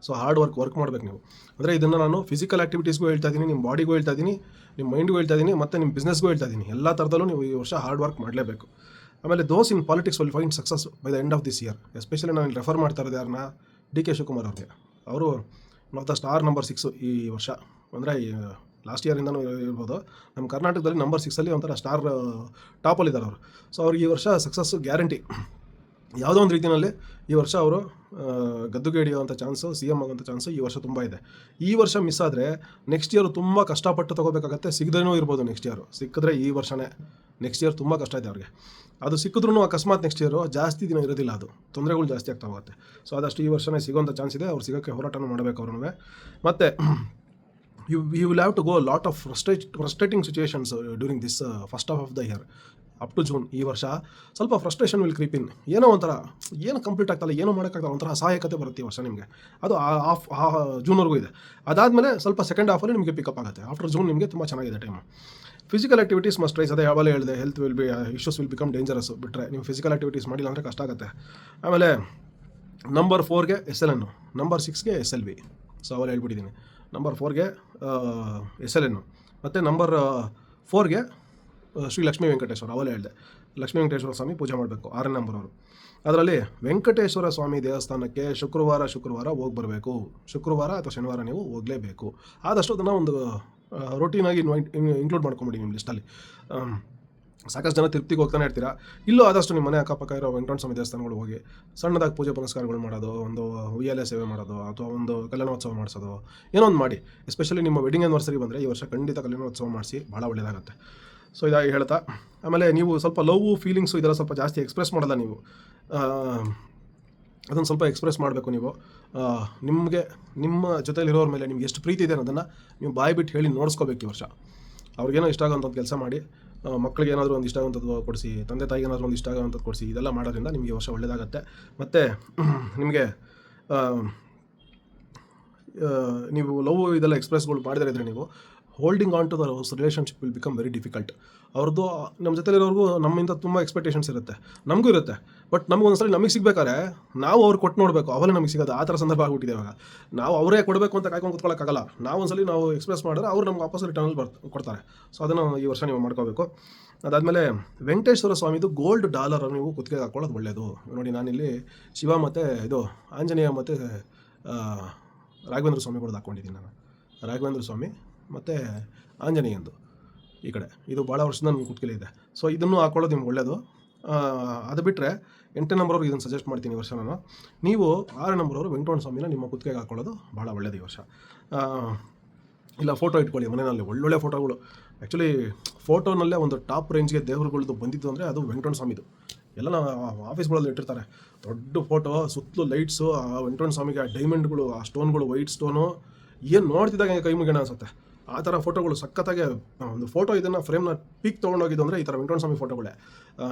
ಸೊ ಹಾರ್ಡ್ ವರ್ಕ್ ಮಾಡಬೇಕು ನೀವು. ಅಂದರೆ ಇದನ್ನು ನಾನು ಫಿಸಿಕಲ್ ಆ್ಯಕ್ಟಿವಿಟೀಸ್ಗೂ ಹೇಳ್ತಾ ಇದ್ದೀನಿ, ನಿಮ್ಮ ಬಾಡಿಗೂ ಹೇಳ್ತಾ ಇದ್ದೀನಿ, ನಿಮ್ಮ ಮೈಂಡ್ಗೂ ಹೇಳ್ತಾ ಇದ್ದೀನಿ, ಮತ್ತು ನಿಮ್ಮ ಬಿಸ್ನೆಸ್ಗೂ ಹೇಳ್ತಾ ಇದ್ದೀನಿ. ಎಲ್ಲ ಥರದಲ್ಲೂ ನೀವು ಈ ವರ್ಷ ಹಾರ್ಡ್ ವರ್ಕ್ ಮಾಡಲೇಬೇಕು. ಆಮೇಲೆ those in politics will find success by the end of this year. Especially ನಾನು ರೆಫರ್ ಮಾಡ್ತಾ ಇರೋದು ಯಾರನ್ನ, ಡಿ ಕೆ ಶಿವಕುಮಾರ್ ಅವ್ರಿಗೆ. ಅವರು one of the star number 6 ಈ ವರ್ಷ. ಅಂದರೆ ಲಾಸ್ಟ್ ಇಯರಿಂದನೂ ಇರ್ಬೋದು, ನಮ್ಮ ಕರ್ನಾಟಕದಲ್ಲಿ ನಂಬರ್ 6 ಒಂಥರ ಸ್ಟಾರ್ ಟಾಪಲ್ಲಿದ್ದಾರೆ ಅವರು. ಸೊ ಅವ್ರಿಗೆ ಈ ವರ್ಷ ಸಕ್ಸಸ್ಸು ಗ್ಯಾರಂಟಿ. ಯಾವುದೋ ಒಂದು ರೀತಿಯಲ್ಲಿ ಈ ವರ್ಷ ಅವರು ಗದ್ದುಗೆ ಹಿಡಿಯುವಂಥ ಚಾನ್ಸು, CM ಆಗುವಂಥ ಚಾನ್ಸು ಈ ವರ್ಷ ತುಂಬ ಇದೆ. ಈ ವರ್ಷ ಮಿಸ್ ಆದರೆ ನೆಕ್ಸ್ಟ್ ಇಯರ್ ತುಂಬ ಕಷ್ಟಪಟ್ಟು ತೊಗೋಬೇಕಾಗತ್ತೆ. ಸಿಗದೇನೂ ಇರ್ಬೋದು ನೆಕ್ಸ್ಟ್ ಇಯರು. ಸಿಕ್ಕಿದ್ರೆ ಈ ವರ್ಷನೇ, ನೆಕ್ಸ್ಟ್ ಇಯರ್ ತುಂಬ ಕಷ್ಟ ಇದೆ ಅವ್ರಿಗೆ. ಅದು ಸಿಕ್ಕಿದ್ರೂ ಅಕಸ್ಮಾತ್ ನೆಕ್ಸ್ಟ್ ಇಯರು ಜಾಸ್ತಿ ದಿನ ಇರೋದಿಲ್ಲ, ಅದು ತೊಂದರೆಗಳು ಜಾಸ್ತಿ ಆಗ್ತಾ ಹೋಗುತ್ತೆ. ಸೊ ಆದಷ್ಟು ಈ ವರ್ಷನೇ ಸಿಗೋಂಥ ಚಾನ್ಸ್ ಇದೆ. ಅವ್ರು ಸಿಗೋಕ್ಕೆ ಹೋರಾಟನೂ ಮಾಡಬೇಕು ಅವ್ರನ್ನೂ. ಮತ್ತು you will have to go a lot of frustrating situations during this first half of the year up to June. ಈ ವರ್ಷ ಸ್ವಲ್ಪ ಫ್ರಸ್ಟ್ರೇಷನ್ ವಿಲ್ ಕ್ರೀಪ್ ಇನ್. ಏನೋ ಒಂಥರ ಏನು ಕಂಪ್ಲೀಟ್ ಆಗ್ತಲ್ಲ, ಏನೋ ಮಾಡೋಕ್ಕಾಗಲ್ಲ, ಒಂಥರ ಅಸಹಾಯಕತೆ ಬರುತ್ತೆ ಈ ವರ್ಷ ನಿಮಗೆ. ಅದು ಜೂನ್ವರೆಗೂ ಇದೆ. ಅದಾದಮೇಲೆ ಸ್ವಲ್ಪ ಸೆಕೆಂಡ್ ಹಾಫಲ್ಲಿ ನಿಮಗೆ ಪಿಕಪ್ ಆಗುತ್ತೆ. ಆಫ್ಟರ್ ಜೂನ್ ನಿಮಗೆ ತುಂಬ ಚೆನ್ನಾಗಿದೆ time. Physical activities must rise. ಅದೇ ಯಾವಾಗಲೇ ಹೇಳಿದೆ, health will be issues will become dangerous. ಬಿಟ್ಟರೆ ನೀವು ಫಿಸಿಕಲ್ ಆ್ಯಕ್ಟಿವಿಟೀಸ್ ಮಾಡಿಲ್ಲ ಅಂದರೆ ಕಷ್ಟ ಆಗುತ್ತೆ. ಆಮೇಲೆ ನಂಬರ್ 4ಗೆ SLN, ನಂಬರ್ 6ಗೆ SLV. ಸೊ ಅವಾಗ ಹೇಳ್ಬಿಟ್ಟಿದ್ದೀನಿ. ನಂಬರ್ 4ಗೆ SLN, ಮತ್ತು ನಂಬರ್ 4ಗೆ ಶ್ರೀ ಲಕ್ಷ್ಮೀ ವೆಂಕಟೇಶ್ವರ. ಅವಲೇ ಹೇಳಿದೆ, ಲಕ್ಷ್ಮೀ ವೆಂಕಟೇಶ್ವರ ಸ್ವಾಮಿ ಪೂಜೆ ಮಾಡಬೇಕು, 6ನೇ ನಂಬರ್ ಅವರು. ಅದರಲ್ಲಿ ವೆಂಕಟೇಶ್ವರ ಸ್ವಾಮಿ ದೇವಸ್ಥಾನಕ್ಕೆ ಶುಕ್ರವಾರ ಹೋಗಿ ಬರಬೇಕು. ಶುಕ್ರವಾರ ಅಥವಾ ಶನಿವಾರ ನೀವು ಹೋಗಲೇಬೇಕು. ಆದಷ್ಟು ಅದನ್ನು ಒಂದು ರೊಟೀನಾಗಿ ಇನ್ಕ್ಲೂಡ್ ಮಾಡ್ಕೊಂಬಿಡಿ ನಿಮ್ಮ ಲಿಸ್ಟಲ್ಲಿ. ಸಾಕಷ್ಟು ಜನ ತಿರುಪ್ತಿಗೆ ಹೋಗ್ತಾನೆ ಇರ್ತೀರಾ, ಇಲ್ಲೂ ಆದಷ್ಟು ನಿಮ್ಮ ಮನೆ ಅಕ್ಕಪಕ್ಕ ಇರೋ ವೆಂಕಟೇಶ್ವರ ಸ್ವಾಮಿ ದೇವಸ್ಥಾನಗಳು ಹೋಗಿ ಸಣ್ಣದಾಗಿ ಪೂಜೆ ಪುನಸ್ಕಾರಗಳು ಮಾಡೋದು, ಒಂದು ಉಯ್ಯಾಲೆ ಸೇವೆ ಮಾಡೋದು, ಅಥವಾ ಒಂದು ಕಲ್ಯಾಣೋತ್ಸವ ಮಾಡಿಸೋದು, ಏನೋ ಒಂದು ಮಾಡಿ. ಎಸ್ಪೆಷಲಿ ನಿಮ್ಮ ವೆಡ್ಡಿಂಗ್ ಆ್ಯನಿವರ್ಸರಿ ಬಂದರೆ ಈ ವರ್ಷ ಖಂಡಿತ ಕಲ್ಯಾಣೋತ್ಸವ ಮಾಡಿಸಿ, ಭಾಳ ಒಳ್ಳೆಯದಾಗುತ್ತೆ. ಸೊ ಇದಾಗಿ ಹೇಳ್ತಾ, ಆಮೇಲೆ ನೀವು ಸ್ವಲ್ಪ ಲವ್ ಫೀಲಿಂಗ್ಸು ಇದೆಲ್ಲ ಸ್ವಲ್ಪ ಜಾಸ್ತಿ ಎಕ್ಸ್ಪ್ರೆಸ್ ಮಾಡಲ್ಲ ನೀವು. ಅದನ್ನು ಸ್ವಲ್ಪ ಎಕ್ಸ್ಪ್ರೆಸ್ ಮಾಡಬೇಕು ನೀವು. ನಿಮಗೆ ನಿಮ್ಮ ಜೊತೆಲಿರೋರ ಮೇಲೆ ನಿಮ್ಗೆ ಎಷ್ಟು ಪ್ರೀತಿ ಇದೆ ಅನ್ನೋದನ್ನು ನೀವು ಬಾಯಿ ಬಿಟ್ಟು ಹೇಳಿ ನೋಡಿಸ್ಕೋಬೇಕು ಈ ವರ್ಷ. ಅವ್ರಿಗೇನೋ ಇಷ್ಟ ಆಗೋಂಥದ್ದು ಕೆಲಸ ಮಾಡಿ, ಮಕ್ಕಳಿಗೆ ಏನಾದರೂ ಒಂದು ಇಷ್ಟ ಆಗೋಂಥದ್ದು ಕೊಡಿಸಿ, ತಂದೆ ತಾಯಿಗೆ ಏನಾದರೂ ಒಂದು ಇಷ್ಟ ಆಗೋಂಥದ್ದು ಕೊಡಿಸಿ. ಇದೆಲ್ಲ ಮಾಡೋದ್ರಿಂದ ನಿಮಗೆ ಈ ವರ್ಷ ಒಳ್ಳೆಯದಾಗತ್ತೆ. ಮತ್ತು ನಿಮಗೆ ನೀವು ಲವ್ ಇದೆಲ್ಲ ಎಕ್ಸ್ಪ್ರೆಸ್ಗಳು ಮಾಡಿದ್ರೆ ಇದ್ದರೆ ನೀವು holding on to the relationship will become very difficult. ಅವ್ರದ್ದು ನಮ್ಮ ಜೊತೆಲಿರೋರ್ಗೂ ನಮ್ಮಿಂದ ತುಂಬ ಎಕ್ಸ್ಪೆಕ್ಟೇಷನ್ಸ್ ಇರುತ್ತೆ, ನಮಗೂ ಇರುತ್ತೆ. ಬಟ್ ನಮಗೊಂದ್ಸಲ ನಮಗೆ ಸಿಗ್ಬೇಕಾದ್ರೆ ನಾವು ಅವ್ರು ಕೊಟ್ಟು ನೋಡಬೇಕು, ಅವಲೇ ನಮಗೆ ಸಿಗೋದು. ಆ ಥರ ಸಂದರ್ಭ ಆಗಿಬಿಟ್ಟಿದೆ ಇವಾಗ. ನಾವು ಅವರೇ ಕೊಡಬೇಕು ಅಂತ ಕಾಯ್ಕೊಂಡು ಕೂತ್ಕೊಳ್ಳೋಕ್ಕಾಗಲ್ಲ. ನಾವು ಎಕ್ಸ್ಪ್ರೆಸ್ ಮಾಡಿದ್ರೆ ಅವ್ರು ನಮ್ಗೆ ವಾಪಸ್ ರಿಟರ್ನಲ್ಲಿ ಕೊಡ್ತಾರೆ. ಸೊ ಅದನ್ನು ಈ ವರ್ಷ ನೀವು ಮಾಡ್ಕೋಬೇಕು. ಅದಾದಮೇಲೆ ವೆಂಕಟೇಶ್ವರ ಸ್ವಾಮಿದು ಗೋಲ್ಡ್ ಡಾಲರ್ ನೀವು ಕುತ್ತಿಗೆ ಹಾಕ್ಕೊಳ್ಳೋದು ಒಳ್ಳೆಯದು. ನೋಡಿ, ನಾನಿಲ್ಲಿ ಶಿವ ಮತ್ತು ಇದು ಆಂಜನೇಯ ಮತ್ತು ರಾಘವೇಂದ್ರ ಸ್ವಾಮಿಗಳದ್ದು ಹಾಕ್ಕೊಂಡಿದ್ದೀನಿ ನಾನು. ರಾಘವೇಂದ್ರ ಸ್ವಾಮಿ ಮತ್ತು ಆಂಜನೇಯಂದು ಈ ಕಡೆ ಇದು ಭಾಳ ವರ್ಷದಿಂದ ನಿಮ್ಮ ಕುತ್ತಿಗೆಲಿ ಇದೆ. ಸೊ ಇದನ್ನು ಹಾಕೊಳ್ಳೋದು ನಿಮ್ಗೆ ಒಳ್ಳೆಯದು. ಅದು ಬಿಟ್ಟರೆ 8ನೇ ನಂಬರವ್ರಿಗೆ ಇದನ್ನು ಸಜೆಸ್ಟ್ ಮಾಡ್ತೀನಿ ಈ ವರ್ಷ ನಾನು. ನೀವು 6ನೇ ನಂಬರವರು ವೆಂಕಟರಮಣ ಸ್ವಾಮಿನ ನಿಮ್ಮ ಕುತ್ತಿಗೆಗೆ ಹಾಕೊಳ್ಳೋದು ಭಾಳ ಒಳ್ಳೆಯದು ಈ ವರ್ಷ. ಇಲ್ಲ ಫೋಟೋ ಇಟ್ಕೊಳ್ಳಿ ಮನೆಯಲ್ಲಿ, ಒಳ್ಳೊಳ್ಳೆ ಫೋಟೋಗಳು. ಆ್ಯಕ್ಚುಲಿ ಫೋಟೋನಲ್ಲೇ ಒಂದು ಟಾಪ್ ರೇಂಜ್ಗೆ ದೇವರುಗಳದ್ದು ಬಂದಿದ್ದು ಅಂದರೆ ಅದು ವೆಂಕಟರಮಣ ಸ್ವಾಮಿದು. ಎಲ್ಲ ಆಫೀಸ್ಗಳಲ್ಲಿ ಇಟ್ಟಿರ್ತಾರೆ ದೊಡ್ಡ ಫೋಟೋ, ಸುತ್ತಲೂ ಲೈಟ್ಸು, ಆ ವೆಂಕಟರಮಣ ಸ್ವಾಮಿಗೆ ಆ ಡೈಮಂಡ್ಗಳು, ಆ ಸ್ಟೋನ್ಗಳು, ವೈಟ್ ಸ್ಟೋನು, ಏನು ನೋಡ್ತಿದ್ದಾಗ ಕೈ ಮುಗಿಯೋಣ ಅನಿಸುತ್ತೆ. ಆ ಥರ ಫೋಟೋಗಳು ಸಖತ್ತಾಗೆ. ಒಂದು ಫೋಟೋ ಇದನ್ನು ಫ್ರೇಮ್ನ ಪೀಕ್ ತೊಗೊಂಡೋಗಿದ್ದು ಅಂದರೆ ಈ ಥರ ವೆಂಕಟರಮಣ ಸ್ವಾಮಿ ಫೋಟೋಗಳೇ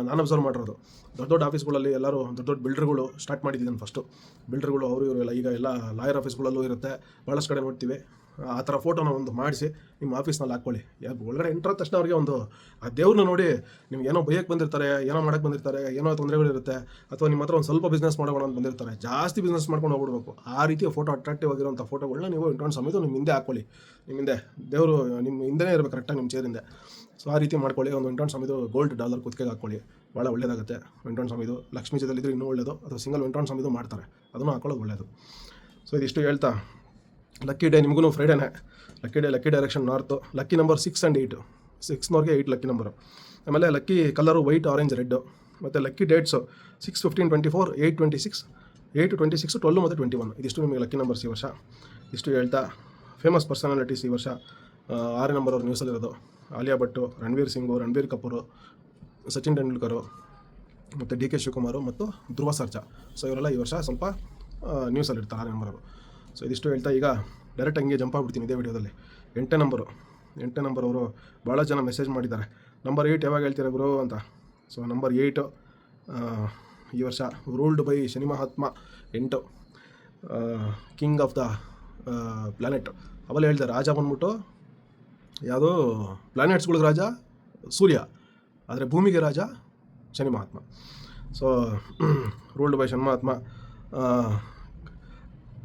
ನಾನು ಅಬ್ಸರ್ವ್ ಮಾಡಿರೋದು. ದೊಡ್ಡ ದೊಡ್ಡ ಆಫೀಸ್ಗಳಲ್ಲಿ ಎಲ್ಲರೂ ದೊಡ್ಡ ದೊಡ್ಡ ಬಿಲ್ಡರ್ಗಳು ಸ್ಟಾರ್ಟ್ ಮಾಡಿದ್ದೀನಿ ಫಸ್ಟು. ಬಿಲ್ಡರ್ಗಳು ಅವರು ಇವರು ಎಲ್ಲ, ಈಗ ಎಲ್ಲ ಲಾಯರ್ ಆಫೀಸ್ಗಳಲ್ಲೂ ಇರುತ್ತೆ, ಭಾಳಷ್ಟು ಕಡೆ ನೋಡ್ತೀವಿ. ಆ ಥರ ಫೋಟೋನ ಒಂದು ಮಾಡಿಸಿ ನಿಮ್ಮ ಆಫೀಸ್ನಲ್ಲಿ ಹಾಕ್ಕೊಳ್ಳಿ. ಒಳಗಡೆ ಎಂಟ್ರ ತಕ್ಷಣ ಅವ್ರಿಗೆ ಒಂದು ಆ ದೇವ್ರನ್ನ ನೋಡಿ ನಿಮ್ಗೆ ಏನೋ ಬೈಯಕ್ಕೆ ಬಂದಿರ್ತಾರೆ, ಏನೋ ಮಾಡೋಕ್ಕೆ ಬಂದಿರ್ತಾರೆ, ಏನೋ ತೊಂದರೆಗಳಿರುತ್ತೆ, ಅಥವಾ ನಿಮ್ಮ ಹತ್ರ ಒಂದು ಸ್ವಲ್ಪ ಬಿಸ್ನೆಸ್ ಮಾಡೋಣ ಅಂತ ಬಂದಿರ್ತಾರೆ, ಜಾಸ್ತಿ ಬಿಸ್ನೆಸ್ ಮಾಡ್ಕೊಂಡು ಹೋಗ್ಬಿಡ್ಬೇಕು. ಆ ರೀತಿಯ ಫೋಟೋ ಅಟ್ರಾಕ್ಟಿವ್ ಆಗಿರೋಂಥ ಫೋಟೋಗಳನ್ನ ನೀವು ವೆಂಕಟರಮಣ ಸ್ವಾಮಿದು ನಿಮ್ಮ ಹಿಂದೆ ಹಾಕ್ಕೊಳ್ಳಿ. ನಿಮ್ಮ ಹಿಂದೆ ದೇವರು ನಿಮ್ಮ ಹಿಂದೆನೇ ಇರಬೇಕು ಕರೆಕ್ಟಾಗಿ ನಿಮ್ಮ ಚೇರಿಂದ. ಸೊ ಆ ರೀತಿ ಮಾಡ್ಕೊಳ್ಳಿ. ಒಂದು ವೆಂಕಟರಮಣ ಸ್ವಾಮಿದು ಗೋಲ್ಡ್ ಡಾಲರ್ ಕುತ್ತಿಗೆಗೆ ಹಾಕ್ಕೊಳ್ಳಿ, ಭಾಳ ಒಳ್ಳೆಯದಾಗುತ್ತೆ. ವೆಂಕಟರಮಣ ಸ್ವಾಮಿದು ಲಕ್ಷ್ಮೀ ಜೊತೆಲಿದ್ರೆ ಇನ್ನೂ ಒಳ್ಳೆಯದು, ಅಥವಾ ಸಿಂಗಲ್ ವೆಂಕಟರಮಣ ಸ್ವಾಮಿದು ಮಾಡ್ತಾರೆ, ಅದನ್ನು ಹಾಕೊಳ್ಳೋದು ಒಳ್ಳೆಯದು. ಸೊ ಇದಿಷ್ಟು ಹೇಳ್ತಾ, ಲಕ್ಕಿ ಡೇ ನಿಮಗೂ ಫ್ರೈಡೇನೇ. Lucky day, lucky direction north. Lucky number 6 and 8, 6ನವ್ರಿಗೆ 8 ಲಕ್ಕಿ ನಂಬರು. ಆಮೇಲೆ lucky colour white, orange, red. ಮತ್ತು ಲಕ್ಕಿ ಡೇಟ್ಸು 6, 15, 24, 8, 26, 8, 26, 12 ಮತ್ತು 21. ಇದಿಷ್ಟು ನಿಮಗೆ ಲಕ್ಕಿ ನಂಬರ್ಸ್ ಈ ವರ್ಷ. ಇಷ್ಟು ಹೇಳ್ತಾ, ಫೇಮಸ್ ಪರ್ಸನಾಲಿಟೀಸ್ ಈ ವರ್ಷ 6ನೇ ನಂಬರ್ ಅವ್ರು ನ್ಯೂಸಲ್ಲಿರೋದು: ಆಲಿಯಾ ಭಟ್ಟು, ರಣವೀರ್ ಸಿಂಗು, ರಣಬೀರ್ ಕಪೂರು, ಸಚಿನ್ ತೆಂಡೂಲ್ಕರು, ಮತ್ತು ಡಿ ಕೆ ಶಿವಕುಮಾರು ಮತ್ತು ಧ್ರುವ ಸರ್ಜಾ. ಸೊ ಇವರೆಲ್ಲ ಈ ವರ್ಷ ಸ್ವಲ್ಪ ನ್ಯೂಸಲ್ಲಿರ್ತಾರೆ 6ನೇ ನಂಬರು. ಸೊ ಇದಿಷ್ಟು ಹೇಳ್ತಾ ಈಗ ಡೈರೆಕ್ಟ್ ಹಂಗೆ ಜಂಪ್ ಆಗ್ಬಿಡ್ತೀನಿ ಇದೇ ವಿಡಿಯೋದಲ್ಲಿ. 8ನೇ ನಂಬರ್ ಅವರು ಭಾಳ ಜನ ಮೆಸೇಜ್ ಮಾಡಿದ್ದಾರೆ, ನಂಬರ್ 8 ಯಾವಾಗ ಹೇಳ್ತೀರಾ ಗುರು ಅಂತ. ಸೊ ನಂಬರ್ 8 ಈ ವರ್ಷ ruled by Shani Mahatma 8, king of the planet. ಅವೆಲ್ಲ ಹೇಳಿದೆ, ರಾಜ ಬಂದ್ಬಿಟ್ಟು ಯಾವುದೋ ಪ್ಲ್ಯಾನೆಟ್ಸ್ಗಳಿಗೆ ರಾಜ ಸೂರ್ಯ, ಆದರೆ ಭೂಮಿಗೆ ರಾಜ ಶನಿ ಮಹಾತ್ಮ. ಸೊ ರೂಲ್ಡ್ ಬೈ ಶನಿ ಮಹಾತ್ಮ.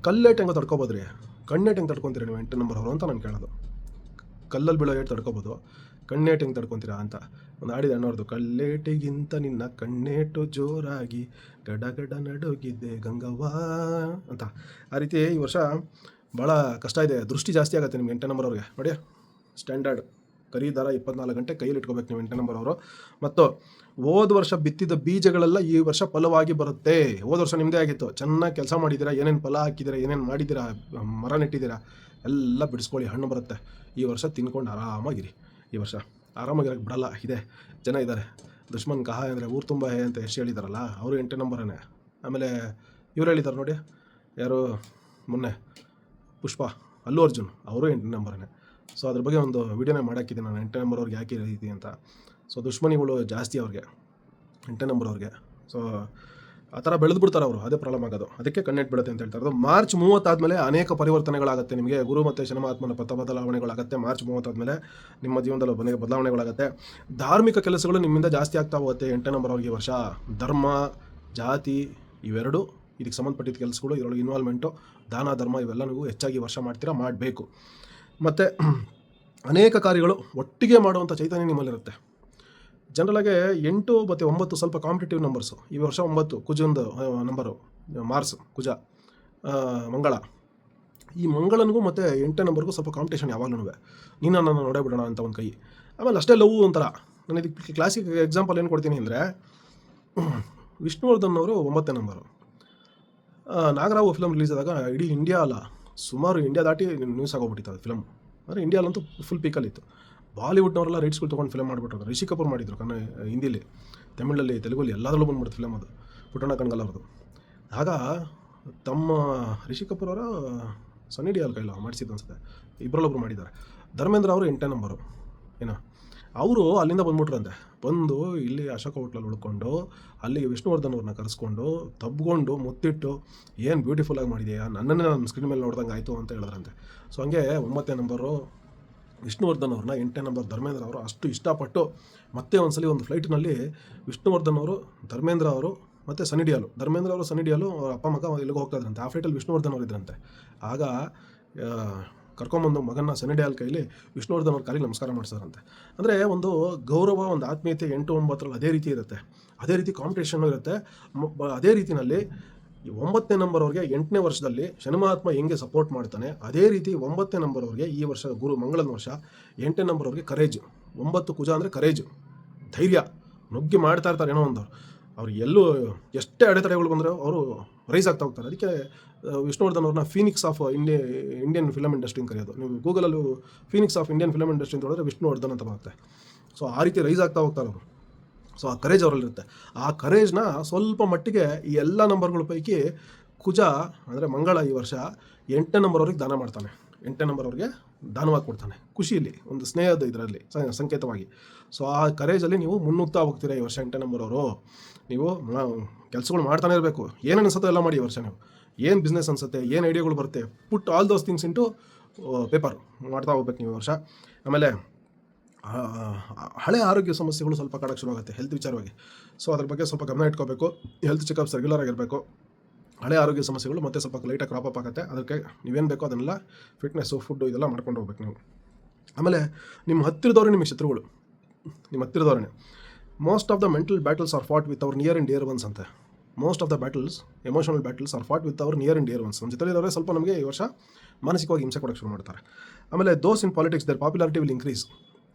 ಕಲ್ಲೇಟ್ ಹೆಂಗೆ ತಡ್ಕೊಬೋದ್ರಿ, ಕಣ್ಣೇಟ್ ಹೆಂಗೆ ತಡ್ಕೊತೀರಾ ನೀವು 8ನೇ ನಂಬರ್ ಅವರು ಅಂತ ನಾನು ಕೇಳೋದು. ಕಲ್ಲಲ್ಲಿ ಬೀಳೋ ಏಟು ತಡ್ಕೊಬೋದು, ಕಣ್ಣೇಟ್ ಹೆಂಗೆ ತಡ್ಕೊತೀರಾ ಅಂತ. ಒಂದು ಆಡಿದೆ ಅಣ್ಣವ್ರದ್ದು: ಕಲ್ಲೇಟಿಗಿಂತ ನಿನ್ನ ಕಣ್ಣೇಟು ಜೋರಾಗಿ ಗಡ ಗಡ ನಡುಗಿದ್ದೆ ಗಂಗವ್ವ ಅಂತ. ಆ ರೀತಿ ಈ ವರ್ಷ ಭಾಳ ಕಷ್ಟ ಇದೆ, ದೃಷ್ಟಿ ಜಾಸ್ತಿ ಆಗುತ್ತೆ ನಿಮ್ಗೆ 8ನೇ ನಂಬರ್ ಅವ್ರಿಗೆ. ನೋಡಿ, ಸ್ಟ್ಯಾಂಡರ್ಡ್ ಕರಿ ದಾರ 24 ಗಂಟೆ ಕೈಯಲ್ಲಿ ಇಟ್ಕೋಬೇಕು ನೀವು 8ನೇ ನಂಬರ್ ಅವರು. ಮತ್ತು ಹೋದ ವರ್ಷ ಬಿತ್ತಿದ ಬೀಜಗಳೆಲ್ಲ ಈ ವರ್ಷ ಫಲವಾಗಿ ಬರುತ್ತೆ. ಹೋದ ವರ್ಷ ನಿಮ್ಮದೇ ಆಗಿತ್ತು, ಚೆನ್ನಾಗಿ ಕೆಲಸ ಮಾಡಿದ್ದೀರಾ, ಏನೇನು ಫಲ ಹಾಕಿದ್ದೀರಾ, ಏನೇನು ಮಾಡಿದ್ದೀರಾ, ಮರ ನೆಟ್ಟಿದ್ದೀರಾ, ಎಲ್ಲ ಬಿಡಿಸ್ಕೊಳ್ಳಿ, ಹಣ್ಣು ಬರುತ್ತೆ. ಈ ವರ್ಷ ತಿನ್ಕೊಂಡು ಆರಾಮಾಗಿರಿ. ಈ ವರ್ಷ ಆರಾಮಾಗಿರೋಕ್ಕೆ ಬಿಡಲ್ಲ. ಇದೆ ಜನ ಇದ್ದಾರೆ, ದುಶ್ಮನ್ ಕಹ ಅಂದರೆ ಊರು ತುಂಬ ಅಂತ ಎಷ್ಟು ಹೇಳಿದಾರಲ್ಲ, ಅವರು 8ನೇ ನಂಬರೇ. ಆಮೇಲೆ ಇವ್ರು ಹೇಳಿದ್ದಾರೆ ನೋಡಿ, ಯಾರು ಮೊನ್ನೆ ಪುಷ್ಪ, ಅಲ್ಲು ಅರ್ಜುನ್, ಅವರು 8ನೇ ನಂಬರೇ. ಸೊ ಅದ್ರ ಬಗ್ಗೆ ಒಂದು ವೀಡಿಯೋನೇ ಮಾಡೋಕ್ಕಿದೆ ನಾನು, 8ನೇ ನಂಬರ್ ಅವ್ರಿಗೆ ಯಾಕೆ ರೀತಿ ಅಂತ. ಸೊ ದುಶ್ಮನಿಗಳು ಜಾಸ್ತಿ ಅವ್ರಿಗೆ 8ನೇ ನಂಬರ್ ಅವ್ರಿಗೆ. ಸೊ ಆ ಥರ ಬೆಳೆದು ಬಿಡ್ತಾರೆ ಅವರು, ಅದೇ ಪ್ರಾಬ್ಲಮ್ ಆಗೋದು. ಅದಕ್ಕೆ ಕಣ್ಣೆಟ್ ಬೀಳುತ್ತೆ ಅಂತ ಹೇಳ್ತಾರೆ. ಅದು ಮಾರ್ಚ್ 30 ಆದಮೇಲೆ ಅನೇಕ ಪರಿವರ್ತನೆಗಳಾಗುತ್ತೆ ನಿಮಗೆ. ಗುರು ಮತ್ತು ಶನಿಮಹಾತ್ಮನ ಪಥ ಬದಲಾವಣೆಗಳಾಗುತ್ತೆ ಮಾರ್ಚ್ 30 ಆದಮೇಲೆ. ನಿಮ್ಮ ಜೀವನದಲ್ಲಿ ಬದಲಾವಣೆಗಳಾಗುತ್ತೆ. ಧಾರ್ಮಿಕ ಕೆಲಸಗಳು ನಿಮ್ಮಿಂದ ಜಾಸ್ತಿ ಆಗ್ತಾ ಹೋಗುತ್ತೆ 8ನೇ ನಂಬರ್ ಅವ್ರಿಗೆ ಈ ವರ್ಷ. ಧರ್ಮ, ಜಾತಿ ಇವೆರಡು ಇದಕ್ಕೆ ಸಂಬಂಧಪಟ್ಟಿದ್ದ ಕೆಲಸಗಳು, ಇದರೊಳಗೆ ಇನ್ವಾಲ್ವ್ಮೆಂಟು, ದಾನ ಧರ್ಮ ಇವೆಲ್ಲ ನೀವು ಹೆಚ್ಚಾಗಿ ವರ್ಷ ಮಾಡ್ತೀರಾ, ಮಾಡಬೇಕು. ಮತ್ತು ಅನೇಕ ಕಾರ್ಯಗಳು ಒಟ್ಟಿಗೆ ಮಾಡುವಂಥ ಚೈತನ್ಯ ನಿಮ್ಮಲ್ಲಿರುತ್ತೆ. ಜನರಲಾಗೆ 8 ಮತ್ತು 9 ಸ್ವಲ್ಪ ಕಾಂಪಿಟೇಟಿವ್ ನಂಬರ್ಸು. ಈ ವರ್ಷ 9 ಕುಜಂದು ನಂಬರು, ಮಾರ್ಸ್, ಕುಜ, ಮಂಗಳ. ಈ ಮಂಗಳನಿಗೂ ಮತ್ತು 8ನೇ ನಂಬರ್ಗೂ ಸ್ವಲ್ಪ ಕಾಂಪಿಟೇಷನ್ ಯಾವಾಗಲೂ. ನೀನು ನನ್ನ ನೋಡೇ ಬಿಡೋಣ ಅಂತ ಒಂದು ಕೈ. ಆಮೇಲೆ ಅಷ್ಟೇ ಲವ್ ಒಂಥರ. ನಾನು ಇದಕ್ಕೆ ಕ್ಲಾಸಿಕ್ ಎಕ್ಸಾಂಪಲ್ ಏನು ಕೊಡ್ತೀನಿ ಅಂದರೆ, ವಿಷ್ಣುವರ್ಧನ್ ಅವರು 9ನೇ ನಂಬರು. ನಾಗರಾವು ಫಿಲಮ್ ರಿಲೀಸ್ ಆದಾಗ ಇಡೀ ಇಂಡಿಯಾ ಅಲ್ಲ, ಸುಮಾರು ಇಂಡಿಯಾ ದಾಟಿ ನ್ಯೂಸ್ ಆಗೋಗ್ಬಿಟ್ಟಿತ್ತು ಅದು ಫಿಲಮ್. ಅಂದರೆ ಇಂಡಿಯಾಲಂತೂ ಫುಲ್ ಪೀಕಲ್ಲಿತ್ತು. ಬಾಲಿವುಡ್ನವರೆಲ್ಲ ರೈಟ್ಸ್ಗಳು ತೊಗೊಂಡು ಫಿಲಮ್ ಮಾಡಿಬಿಟ್ರು. ರಿಷಿ ಕಪೂರ್ ಮಾಡಿದ್ರು ಹಿಂದಿಲಿ, ತಮಿಳಲ್ಲಿ, ತೆಲುಗಲ್ಲಿ ಎಲ್ಲದರಲ್ಲೂ ಬಂದ್ಬಿಡ್ತು ಫಿಲಮ್ ಅದು, ಪುಟ್ಟಣ್ಣ ಕಣ್ಗಲ್ ಅವ್ರದ್ದು. ಆಗ ತಮ್ಮ ರಿಷಿ ಕಪೂರ್ ಅವರ ಸನ್ನಿ ಡಿಯೋಲ್ ಕೈಲ ಮಾಡಿಸಿದ್ದು ಅನ್ಸುತ್ತೆ, ಇಬ್ಬರಲ್ಲೊಬ್ರು ಮಾಡಿದ್ದಾರೆ. ಧರ್ಮೇಂದ್ರ ಅವರು 8ನೇ ನಂಬರು ಏನೋ. ಅವರು ಅಲ್ಲಿಂದ ಬಂದ್ಬಿಟ್ರಂತೆ, ಬಂದು ಇಲ್ಲಿ ಅಶೋಕ ಹೋಟ್ಲಲ್ಲಿ ಉಳ್ಕೊಂಡು ಅಲ್ಲಿಗೆ ವಿಷ್ಣುವರ್ಧನ್ ಅವ್ರನ್ನ ಕರೆಸ್ಕೊಂಡು ತಬ್ಕೊಂಡು ಮುತ್ತಿಟ್ಟು, ಏನು ಬ್ಯೂಟಿಫುಲ್ಲಾಗಿ ಮಾಡಿದೆಯಾ, ನನ್ನನ್ನೇ ನಾನು ಸ್ಕ್ರೀನ್ ಮೇಲೆ ನೋಡ್ದಂಗೆ ಆಯಿತು ಅಂತ ಹೇಳಿದ್ರಂತೆ. ಸೊ ಹಂಗೆ 9ನೇ ನಂಬರು ವಿಷ್ಣುವರ್ಧನ್ ಅವ್ರನ್ನ 8ನೇ ನಂಬರ್ ಧರ್ಮೇಂದ್ರ ಅವರು ಅಷ್ಟು ಇಷ್ಟಪಟ್ಟು ಮತ್ತೆ ಒಂದ್ಸಲಿ ಒಂದು ಫ್ಲೈಟ್ನಲ್ಲಿ ವಿಷ್ಣುವರ್ಧನ್ ಅವರು, ಧರ್ಮೇಂದ್ರ ಅವರು ಮತ್ತು ಸನ್ನಿ ಡಿಯೋಲ್, ಧರ್ಮೇಂದ್ರ ಅವರು ಸನ್ನಿ ಡಿಯೋಲ್ ಅವ್ರ ಅಪ್ಪ ಮಗ ಎಲ್ಲಿಗೆ ಹೋಗ್ತಾ ಇದ್ರಂತೆ. ಆ ಫ್ಲೈಟಲ್ಲಿ ವಿಷ್ಣುವರ್ಧನ್ ಅವರು ಇದ್ರಂತೆ. ಆಗ ಕರ್ಕೊಂಬಂದು ಮಗನ ಸನ್ನಿ ಡಿಯೋಲ್ ಕೈಲಿ ವಿಷ್ಣುವರ್ಧನ್ ಅವ್ರ ಕಾಲಿಗೆ ನಮಸ್ಕಾರ ಮಾಡಿಸ್ತಾರಂತೆ. ಅಂದರೆ ಒಂದು ಗೌರವ, ಒಂದು ಆತ್ಮೀಯತೆ 8, 9ರಲ್ಲಿ ಅದೇ ರೀತಿ ಇರುತ್ತೆ. ಅದೇ ರೀತಿ ಕಾಂಪಿಟೇಷನ್ನು ಇರುತ್ತೆ. ಅದೇ ರೀತಿಯಲ್ಲಿ 9ನೇ ನಂಬರ್ ಅವ್ರಿಗೆ 8ನೇ ವರ್ಷದಲ್ಲಿ ಶನಿ ಮಹಾತ್ಮ ಹೆಂಗೆ ಸಪೋರ್ಟ್ ಮಾಡ್ತಾನೆ, ಅದೇ ರೀತಿ 9ನೇ ನಂಬರ್ ಅವ್ರಿಗೆ ಈ ವರ್ಷ ಗುರು ಮಂಗಳನ ವರ್ಷ 8ನೇ ನಂಬರ್ ಅವ್ರಿಗೆ ಕರೇಜ್, 9 ಕುಜ ಅಂದರೆ ಕರೇಜು, ಧೈರ್ಯ, ನುಗ್ಗಿ ಮಾಡ್ತಾ ಇರ್ತಾರೆ ಏನೋ ಒಂದು. ಅವ್ರು ಎಲ್ಲೂ ಎಷ್ಟೇ ಅಡೆತಡೆಗಳು ಬಂದರೆ ಅವರು ರೈಸ್ ಆಗ್ತಾ ಹೋಗ್ತಾರೆ. ಅದಕ್ಕೆ ವಿಷ್ಣುವರ್ಧನ್ ಅವ್ರನ್ನ phoenix of Indian film industry ಅಂತ ಕರೆಯೋದು. ನೀವು ಗೂಗಲಲ್ಲೂ phoenix of Indian film industry ಅಂತ ಹೇಳಿದ್ರೆ ವಿಷ್ಣುವರ್ಧನ್ ಅಂತ ಬರುತ್ತೆ. ಸೊ ಆ ರೀತಿ ರೈಸ್ ಆಗ್ತಾ ಹೋಗ್ತಾರೆ ಅವರು. ಸೊ ಆ ಕರೇಜ್ ಅವರಲ್ಲಿರುತ್ತೆ. ಆ ಕರೇಜ್ನ ಸ್ವಲ್ಪ ಮಟ್ಟಿಗೆ ಈ ಎಲ್ಲ ನಂಬರ್ಗಳ ಪೈಕಿ ಕುಜ ಅಂದರೆ ಮಂಗಳ ಈ ವರ್ಷ 8ನೇ ನಂಬರ್ ಅವ್ರಿಗೆ ದಾನ ಮಾಡ್ತಾನೆ. 8ನೇ ನಂಬರ್ ಅವ್ರಿಗೆ ದಾನವಾಗಿ ಕೊಡ್ತಾನೆ, ಖುಷಿಯಲ್ಲಿ, ಒಂದು ಸ್ನೇಹದ ಇದರಲ್ಲಿ ಸಂಕೇತವಾಗಿ. ಸೊ ಆ ಕರೇಜಲ್ಲಿ ನೀವು ಮುನ್ನುಗ್ತಾ ಹೋಗ್ತೀರಾ ಈ ವರ್ಷ 8ನೇ ನಂಬರ್ ಅವರು. ನೀವು ಕೆಲಸಗಳು ಮಾಡ್ತಾನೆ ಇರಬೇಕು. ಏನು ಅನಿಸುತ್ತೋ ಎಲ್ಲ ಮಾಡಿ ಈ ವರ್ಷ. ನೀವು ಏನು ಬಿಸ್ನೆಸ್ ಅನಿಸುತ್ತೆ, ಏನು ಐಡಿಯಾಗಳು ಬರುತ್ತೆ, ಪುಟ್ all those things into paper ಮಾಡ್ತಾ ಹೋಗ್ಬೇಕು ನೀವು ಈ ವರ್ಷ. ಆಮೇಲೆ ಹಳೆ ಆರೋಗ್ಯ ಸಮಸ್ಯೆಗಳು ಸ್ವಲ್ಪ ಕಾಡಕ್ಕೆ ಶುರು ಆಗುತ್ತೆ ಹೆಲ್ತ್ ವಿಚಾರವಾಗಿ. ಸೊ ಅದ್ರ ಬಗ್ಗೆ ಸ್ವಲ್ಪ ಗಮನ ಇಟ್ಕೋಬೇಕು. ಹೆಲ್ತ್ ಚೆಕಪ್ಸ್ ರೆಗ್ಯುಲರ್ ಆಗಿರಬೇಕು. ಹಳೆ ಆರೋಗ್ಯ ಸಮಸ್ಯೆಗಳು ಮತ್ತೆ ಸ್ವಲ್ಪ ಲೈಟಾಗಿ ಕ್ರಾಪ್ ಅಪ್ ಆಗುತ್ತೆ. ಅದಕ್ಕೆ ನೀವೇನು ಬೇಕೋ ಅದನ್ನೆಲ್ಲ ಫಿಟ್ನೆಸ್ಸು, ಫುಡ್ಡು ಇದೆಲ್ಲ ಮಾಡ್ಕೊಂಡು ಹೋಗ್ಬೇಕು ನೀವು. ಆಮೇಲೆ ನಿಮ್ಮ ಹತ್ತಿರದವ್ರೆ ನಿಮಗೆ ಶತ್ರುಗಳು. ನಿಮ್ಮ ಹತ್ತಿರದವ್ರೇ. Most of the mental battles are fought with our near and dear ones ಅಂತೆ. Most of the battles, emotional battles are fought with our near and dear ones. ನಮ್ಮ ಜೊತೆಲಿರೋರೇ ಸ್ವಲ್ಪ ನಮಗೆ ಈ ವರ್ಷ ಮಾನಸಿಕವಾಗಿ ಹಿಂಸೆ ಕೊಡೋಕ್ಕೆ ಶುರು ಮಾಡ್ತಾರೆ. ಆಮೇಲೆ those in politics their popularity will increase.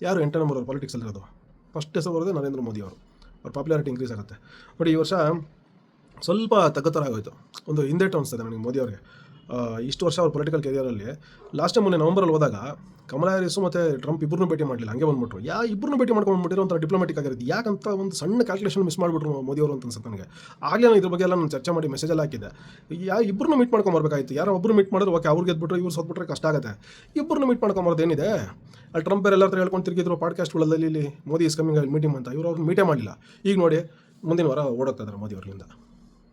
ಯಾರು 8ನೇ ನಂಬರ್ ಅವರು ಪಾಲಿಟಿಕ್ಸಲ್ಲಿರೋದು? ಫಸ್ಟ್ ಹೆಸರು ಬರೋದೇ ನರೇಂದ್ರ ಮೋದಿ ಅವರು. ಅವ್ರ ಪಾಪ್ಯುಲಾರಿಟಿ ಇನ್ಕ್ರೀಸ್ ಆಗುತ್ತೆ. ಬಟ್ ಈ ವರ್ಷ ಸ್ವಲ್ಪ ತಗ್ಗತರ ಆಗೋಯ್ತು. ಒಂದು ಹಿಂದೇಟು ಅನಿಸ್ತದೆ ನನಗೆ ಮೋದಿ ಅವರಿಗೆ. ಇಷ್ಟು ವರ್ಷ ಅವ್ರ ಪೊಲಿಟಿಕಲ್ ಕೆರಿಯರಲ್ಲಿ ಲಾಸ್ಟ್ ಟೈಮ್ ಮೊನ್ನೆ ನವಂಬರಲ್ಲಿ ಹೋದಾಗ ಕಮಲಾ ಹ್ಯಾರಿಸು ಮತ್ತು ಟ್ರಂಪ್ ಇಬ್ಬರನ್ನೂ ಭೇಟಿ ಮಾಡಲಿಲ್ಲ, ಹಂಗೆ ಬಂದ್ಬಿಟ್ರು. ಇಬ್ಬರನ್ನೂ ಭೇಟಿ ಮಾಡ್ಕೊಂಡ್ಬಿಟ್ಟಿರೋ ಒಂಥರ ಡಿಪ್ಲೊಮ್ಯಾಟಿಕ್ ಆಗಿರುತ್ತೆ. ಯಾಕಂತ ಒಂದು ಸಣ್ಣ ಕ್ಯಾಲ್ಕುಲೇಷನ್ ಮಿಸ್ ಮಾಡಿಬಿಟ್ರು ಮೋದಿ ಅವರು ಅಂತ ಅನ್ಸುತ್ತೆ ನನಗೆ. ಆಗಲೇ ನಾನು ಇದ್ರ ಬಗ್ಗೆ ಎಲ್ಲ ನಾನು ಚರ್ಚೆ ಮಾಡಿ ಮೆಸೇಜೆಲ್ಲ ಹಾಕಿದ್ದೆ. ಇಬ್ಬರನ್ನೂ ಮೀಟ್ ಮಾಡ್ಕೊಂಬರ್ಬೇಕಾಯ್ತು. ಯಾರೋ ಒಬ್ಬರು ಮೀಟ್ ಮಾಡಿದ್ರೆ ಓಕೆ, ಅವ್ರಿಗೆ ಗೆದ್ಬಿಟ್ರೆ ಇವ್ರು ಸೋತ್ಬಿಟ್ರೆ ಕಷ್ಟ ಆಗುತ್ತೆ. ಇಬ್ಬರನ್ನೂ ಮೀಟ್ ಮಾಡ್ಕೊಂಬರೋದು ಏನಿದೆ? ಅಲ್ಲಿ ಟ್ರಂಪ್ ಬೇರೆ ಎಲ್ಲರ ಹತ್ರ ಹೇಳ್ಕೊಂಡು ತಿರುಗಿದ್ರು ಪಾಡ್ಕಾಸ್ಟ್ಗಳಲ್ಲಿ, ಇಲ್ಲಿ ಮೋದಿ ಇಸ್ ಕಮಿಂಗ್ ಮೀಟಿಂಗ್ ಅಂತ. ಇವರು ಅವ್ರನ್ನ ಮೀಟೇ ಮಾಡಲಿಲ್ಲ. ಈಗ ನೋಡಿ ಮುಂದಿನ ವಾರ ಓಡೋಗ್ತಾ ಇದ್ದಾರೆ ಮೋದಿ ಅವರಿಂದ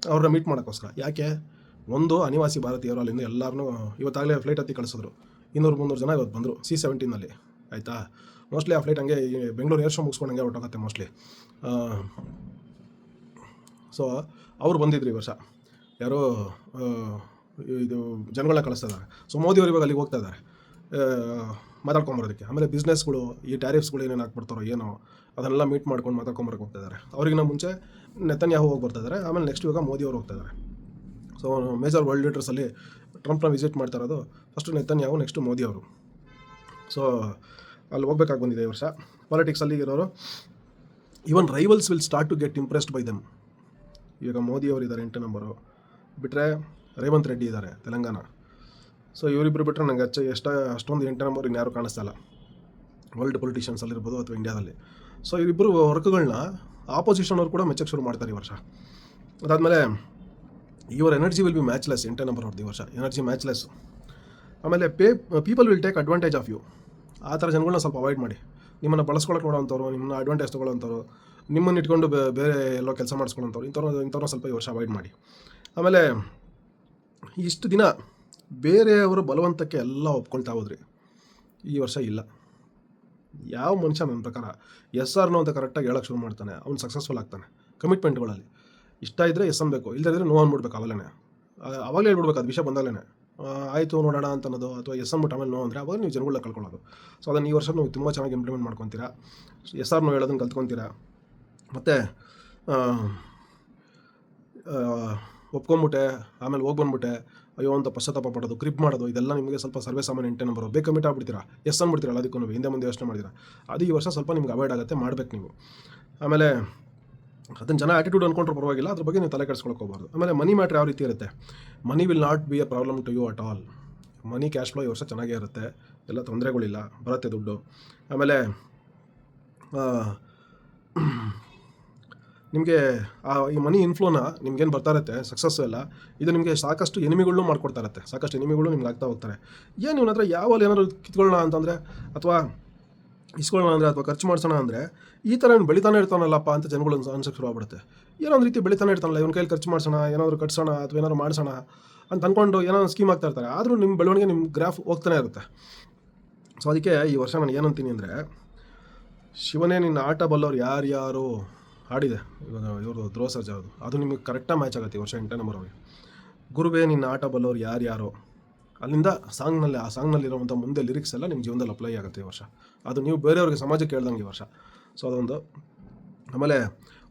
ಅವ್ರನ್ನ ಮೀಟ್ ಮಾಡೋಕ್ಕೋಸ್ಕರ. ಯಾಕೆ? ಒಂದು ಅನಿವಾಸಿ ಭಾರತೀಯರು ಅಲ್ಲಿಂದ ಎಲ್ಲರನ್ನೂ ಇವತ್ತಾಗಲೇ ಫ್ಲೈಟ್ ಹತ್ತಿ ಕಳಿಸಿದ್ರು. 200-300 ಜನ ಇವತ್ತು ಬಂದರು C-17ನಲ್ಲಿ. ಆಯಿತಾ? ಮೋಸ್ಟ್ಲಿ ಆ ಫ್ಲೈಟ್ ಹಂಗೆ ಬೆಂಗಳೂರು ಏರ್ ಶೋ ಮುಗಿಸ್ಕೊಂಡು ಹಂಗೆ ಹೊರಟೋಗುತ್ತೆ ಮೋಸ್ಟ್ಲಿ. ಸೊ ಅವ್ರು ಬಂದಿದ್ರು ಈ ವರ್ಷ. ಯಾರೋ ಇದು ಜನಗಳನ್ನ ಕಳಿಸ್ತಾ ಇದ್ದಾರೆ. ಸೊ ಮೋದಿಯವರು ಇವಾಗ ಅಲ್ಲಿಗೆ ಹೋಗ್ತಾ ಇದ್ದಾರೆ ಮಾತಾಡ್ಕೊಂಬರೋದಕ್ಕೆ. ಆಮೇಲೆ ಬಿಸ್ನೆಸ್ಗಳು, ಈ ಟ್ಯಾರಿಫ್ಸ್ಗಳು ಏನೇನು ಹಾಕ್ಬಿಡ್ತಾರೋ ಏನೋ ಅದನ್ನೆಲ್ಲ ಮೀಟ್ ಮಾಡ್ಕೊಂಡು ಮಾತಾಡ್ಕೊಂಬರಕ್ಕೆ ಹೋಗ್ತಾ ಇದ್ದಾರೆ. ಅವ್ರಿಗಿನ್ನ ಮುಂಚೆ ನೆತನ್ಯಾಹು ಹೋಗಿ ಬರ್ತಾ ಇದ್ದಾರೆ. ಆಮೇಲೆ ನೆಕ್ಸ್ಟ್ ಇವಾಗ ಮೋದಿ ಅವರು ಹೋಗ್ತಾ ಇದ್ದಾರೆ. ಸೊ ಮೇಜರ್ ವರ್ಲ್ಡ್ ಲೀಡರ್ಸಲ್ಲಿ ಟ್ರಂಪ್ನ ವಿಸಿಟ್ ಮಾಡ್ತಾ ಇರೋದು ಫಸ್ಟು ನೆತನ್ಯಾಹು, ನೆಕ್ಸ್ಟು ಮೋದಿ ಅವರು. ಸೊ ಅಲ್ಲಿ ಹೋಗ್ಬೇಕಾಗಿ ಬಂದಿದೆ ಈ ವರ್ಷ ಪಾಲಿಟಿಕ್ಸಲ್ಲಿ ಇರೋರು. Even rivals will start to get impressed by them. ಇವಾಗ ಮೋದಿ ಅವರು ಇದ್ದಾರೆ 8ನೇ ನಂಬರು, ಬಿಟ್ಟರೆ ರೇವಂತ್ ರೆಡ್ಡಿ ಇದ್ದಾರೆ ತೆಲಂಗಾಣ. ಸೊ ಇವರಿಬ್ಬರು ಬಿಟ್ಟರೆ ನನಗೆ ಅಷ್ಟೊಂದು 8ನೇ ನಂಬರ್ ಇನ್ಯಾರು ಕಾಣಿಸ್ತಾ ಇಲ್ಲ ವರ್ಲ್ಡ್ ಪೊಲಿಟಿಷಿಯನ್ಸಲ್ಲಿರ್ಬೋದು ಅಥವಾ ಇಂಡಿಯಾದಲ್ಲಿ. ಸೊ ಇವರಿಬ್ಬರು ವರ್ಕ್ಗಳನ್ನ ಆಪೋಸಿಷನ್ ಅವರು ಕೂಡ ಮೆಚ್ಚಕ್ಕೆ ಶುರು ಮಾಡ್ತಾರೆ ಈ ವರ್ಷ. ಅದಾದಮೇಲೆ your energy will be matchless. 8ನೇ ನಂಬರ್ ಅವ್ರದ್ದು ಈ ವರ್ಷ ಎನರ್ಜಿ ಮ್ಯಾಚ್ಲೆಸ್ಸು. ಆಮೇಲೆ people will take advantage of you. ಆ ಥರ ಜನಗಳನ್ನ ಸ್ವಲ್ಪ ಅವಾಯ್ಡ್ ಮಾಡಿ. ನಿಮ್ಮನ್ನು ಬಳಸ್ಕೊಳಕ್ಕೆ ನೋಡೋವಂಥವ್ರು, ನಿಮ್ಮನ್ನ ಅಡ್ವಾಂಟೇಜ್ ತೊಗೊಳ್ಳೋವಂಥವ್ರು, ನಿಮ್ಮನ್ನು ಇಟ್ಕೊಂಡು ಬೇರೆ ಎಲ್ಲೋ ಕೆಲಸ ಮಾಡಿಸ್ಕೊಳ್ಳೋಂಥವ್ರು, ಇಂಥವ್ರನ್ನ ಸ್ವಲ್ಪ ಈ ವರ್ಷ ಅವಾಯ್ಡ್ ಮಾಡಿ. ಆಮೇಲೆ ಇಷ್ಟು ದಿನ ಬೇರೆಯವರು ಬಲವಂತಕ್ಕೆ ಎಲ್ಲ ಒಪ್ಕೊಳ್ತಾ ಹೋದ್ರಿ. ಈ ವರ್ಷ ಇಲ್ಲ. ಯಾವ ಮನುಷ್ಯ ನನ್ನ ಪ್ರಕಾರ ಎಸ್ ಆರ್ ನೋ ಅಂತ ಕರೆಕ್ಟಾಗಿ ಹೇಳೋಕ್ಕೆ ಶುರು ಮಾಡ್ತಾನೆ, ಅವ್ನು ಸಕ್ಸಸ್ಫುಲ್ ಆಗ್ತಾನೆ. ಕಮಿಟ್ಮೆಂಟ್ಗಳಲ್ಲಿ ಇಷ್ಟ ಇದ್ದರೆ ಎಸ್ ಅನ್ಬೇಕು, ಇಲ್ಲದಿದ್ದರೆ ನೋ ಅಂದ್ಬಿಡ್ಬೇಕು. ಅವಾಗಲೇ ಹೇಳ್ಬಿಡ್ಬೇಕು ಅದು ವಿಷಯ ಬಂದಾಗಲೇ. ಆಯಿತು ನೋಡೋಣ ಅಂತ ಅನ್ನೋದು, ಅಥವಾ ಎಸ್ ಅಂದ್ಬಿಟ್ಟು ಆಮೇಲೆ ನೋ ಅಂದರೆ ಅವಾಗ ನೀವು ಜನಗಳನ್ನ ಕಳ್ಕೊಳ್ಳೋದು. ಸೊ ಅದನ್ನು ಈ ವರ್ಷ ನೀವು ತುಂಬ ಚೆನ್ನಾಗಿ ಇಂಪ್ಲಿಮೆಂಟ್ ಮಾಡ್ಕೊತೀರಾ. ಎಸ್ ಆರ್ ನೋ ಹೇಳೋದನ್ನು ಕಲ್ತ್ಕೊತೀರಾ. ಮತ್ತು ಒಪ್ಕೊಂಬಿಟ್ಟೆ ಆಮೇಲೆ ಹೋಗಿ ಬಂದ್ಬಿಟ್ಟೆ ಅಯ್ಯೋ ಅಂತ ಪಶ್ಚಾತ್ತಾಪ ಪಡೋದು, ಕ್ರಿಪ್ ಮಾಡೋದು, ಇದೆಲ್ಲ ನಿಮಗೆ ಸ್ವಲ್ಪ ಸರ್ವೇ ಸಾಮಾನ್ಯ 8ನೇ ನಂಬರು. ಬೇಗ ಕಮಿಟ್ ಆಗ್ಬಿಡ್ತೀರಾ, ಎಸ್ ಅಂದ್ಬಿಡ್ತೀರಲ್ಲ, ಅದಕ್ಕೂ ಹಿಂದೆ ಮುಂದೆ ಯೋಚನೆ ಮಾಡಿದ್ದೀರಾ. ಅದು ಈ ವರ್ಷ ಸ್ವಲ್ಪ ನಿಮ್ಗೆ ಅವಾಯ್ಡ್ ಆಗುತ್ತೆ, ಮಾಡಬೇಕು ನೀವು. ಆಮೇಲೆ ಅದನ್ನು ಜನ ಆ್ಯಟಿಟ್ಯೂಡ್ ಅಂದ್ಕೊಂಡ್ರೆ ಪರವಾಗಿಲ್ಲ, ಅದ್ರ ಬಗ್ಗೆ ನೀವು ತಲೆ ಕೆಡಿಸ್ಕೊಳಕ್ಕೆ ಹೋಗ್ಬಾರ್ದು. ಆಮೇಲೆ ಮನಿ ಮ್ಯಾಟ್ರ್ ಯಾವ ರೀತಿ ಇರುತ್ತೆ? Money will not be a problem to you at all. Money cash flow ಈ ವರ್ಷ ಚೆನ್ನಾಗೇ ಇರುತ್ತೆ, ಎಲ್ಲ ತೊಂದರೆಗಳಿಲ್ಲ, ಬರುತ್ತೆ ದುಡ್ಡು. ಆಮೇಲೆ ನಿಮಗೆ ಈ ಮನಿ ಇನ್ಫ್ಲೋನ ನಿಮ್ಗೇನು ಬರ್ತಾ ಇರುತ್ತೆ ಸಕ್ಸಸ್ಸು ಎಲ್ಲ, ಇದು ನಿಮಗೆ ಸಾಕಷ್ಟು ಎನಿಮಿಗಳನ್ನೂ ಮಾಡ್ಕೊಡ್ತಾ ಇರುತ್ತೆ. ಸಾಕಷ್ಟು ಎನಿಮಿಗಳು ನಿಮ್ಗೆ ಆಗ್ತಾ ಹೋಗ್ತಾರೆ. ಏನು ಇವನ ಹತ್ರ ಯಾವಲ್ಲಿ ಏನಾದ್ರು ಕಿತ್ಕೊಳ್ಳೋಣ ಅಂತಂದರೆ, ಅಥವಾ ಇಸ್ಕೊಳ್ಳೋಣ ಅಂದರೆ, ಅಥವಾ ಖರ್ಚು ಮಾಡಿಸೋಣ ಅಂದರೆ, ಈ ಥರ ಇವ್ನು ಬೆಳಿತಾನೆ ಇರ್ತಾನಲ್ಲಪ್ಪ ಅಂತ ಜನಗಳು ಅನ್ಸೋಕ್ಕೆ ಶುರು ಆಗ್ಬಿಡುತ್ತೆ. ಏನೋ ಒಂದು ರೀತಿ ಬೆಳಿತಾನೆ ಇರ್ತಾನಲ್ಲ, ಇವನ ಕೈಲಿ ಖರ್ಚು ಮಾಡಿಸೋಣ, ಏನಾದರೂ ಕಟ್ಸೋಣ ಅಥವಾ ಏನಾದ್ರು ಮಾಡಿಸೋಣ ಅಂತ ಅಂದ್ಕೊಂಡು ಏನೋ ಒಂದು ಸ್ಕೀಮ್ ಆಗ್ತಾ ಇರ್ತಾರೆ. ಆದರೂ ನಿಮ್ಮ ಬೆಳವಣಿಗೆ, ನಿಮ್ಮ ಗ್ರಾಫ್ ಹೋಗ್ತಾನೆ ಇರುತ್ತೆ. ಸೊ ಅದಕ್ಕೆ ಈ ವರ್ಷ ನಾನು ಏನಂತೀನಿ ಅಂದರೆ, ಶಿವನೇ ನಿನ್ನ ಆಟ ಬಲ್ಲವ್ರು ಯಾರ್ಯಾರು ಹಾಡಿದೆ ಇವಾಗ ಇವ್ರದ್ದು ಧ್ರುವ ಸರ್ಜಾ ಅದು ನಿಮಗೆ ಕರೆಕ್ಟಾಗಿ ಮ್ಯಾಚ್ ಆಗುತ್ತೆ ಈ ವರ್ಷ 8ನೇ ನಂಬರ್ ಅವ್ರಿಗೆ. ಗುರುವೇ ನಿನ್ನ ಆಟ ಬಲ್ಲವ್ರು ಯಾರ್ಯಾರೋ, ಅಲ್ಲಿಂದ ಸಾಂಗ್ನಲ್ಲಿ, ಆ ಸಾಂಗ್ನಲ್ಲಿರುವಂಥ ಮುಂದೆ ಲಿರಿಕ್ಸ್ ಎಲ್ಲ ನಿಮ್ಮ ಜೀವನದಲ್ಲಿ ಅಪ್ಲೈ ಆಗುತ್ತೆ ಈ ವರ್ಷ. ಅದು ನೀವು ಬೇರೆಯವ್ರಿಗೆ ಸಮಾಜಕ್ಕೆ ಹೇಳ್ದಂಗೆ ಈ ವರ್ಷ. ಸೊ ಅದೊಂದು. ಆಮೇಲೆ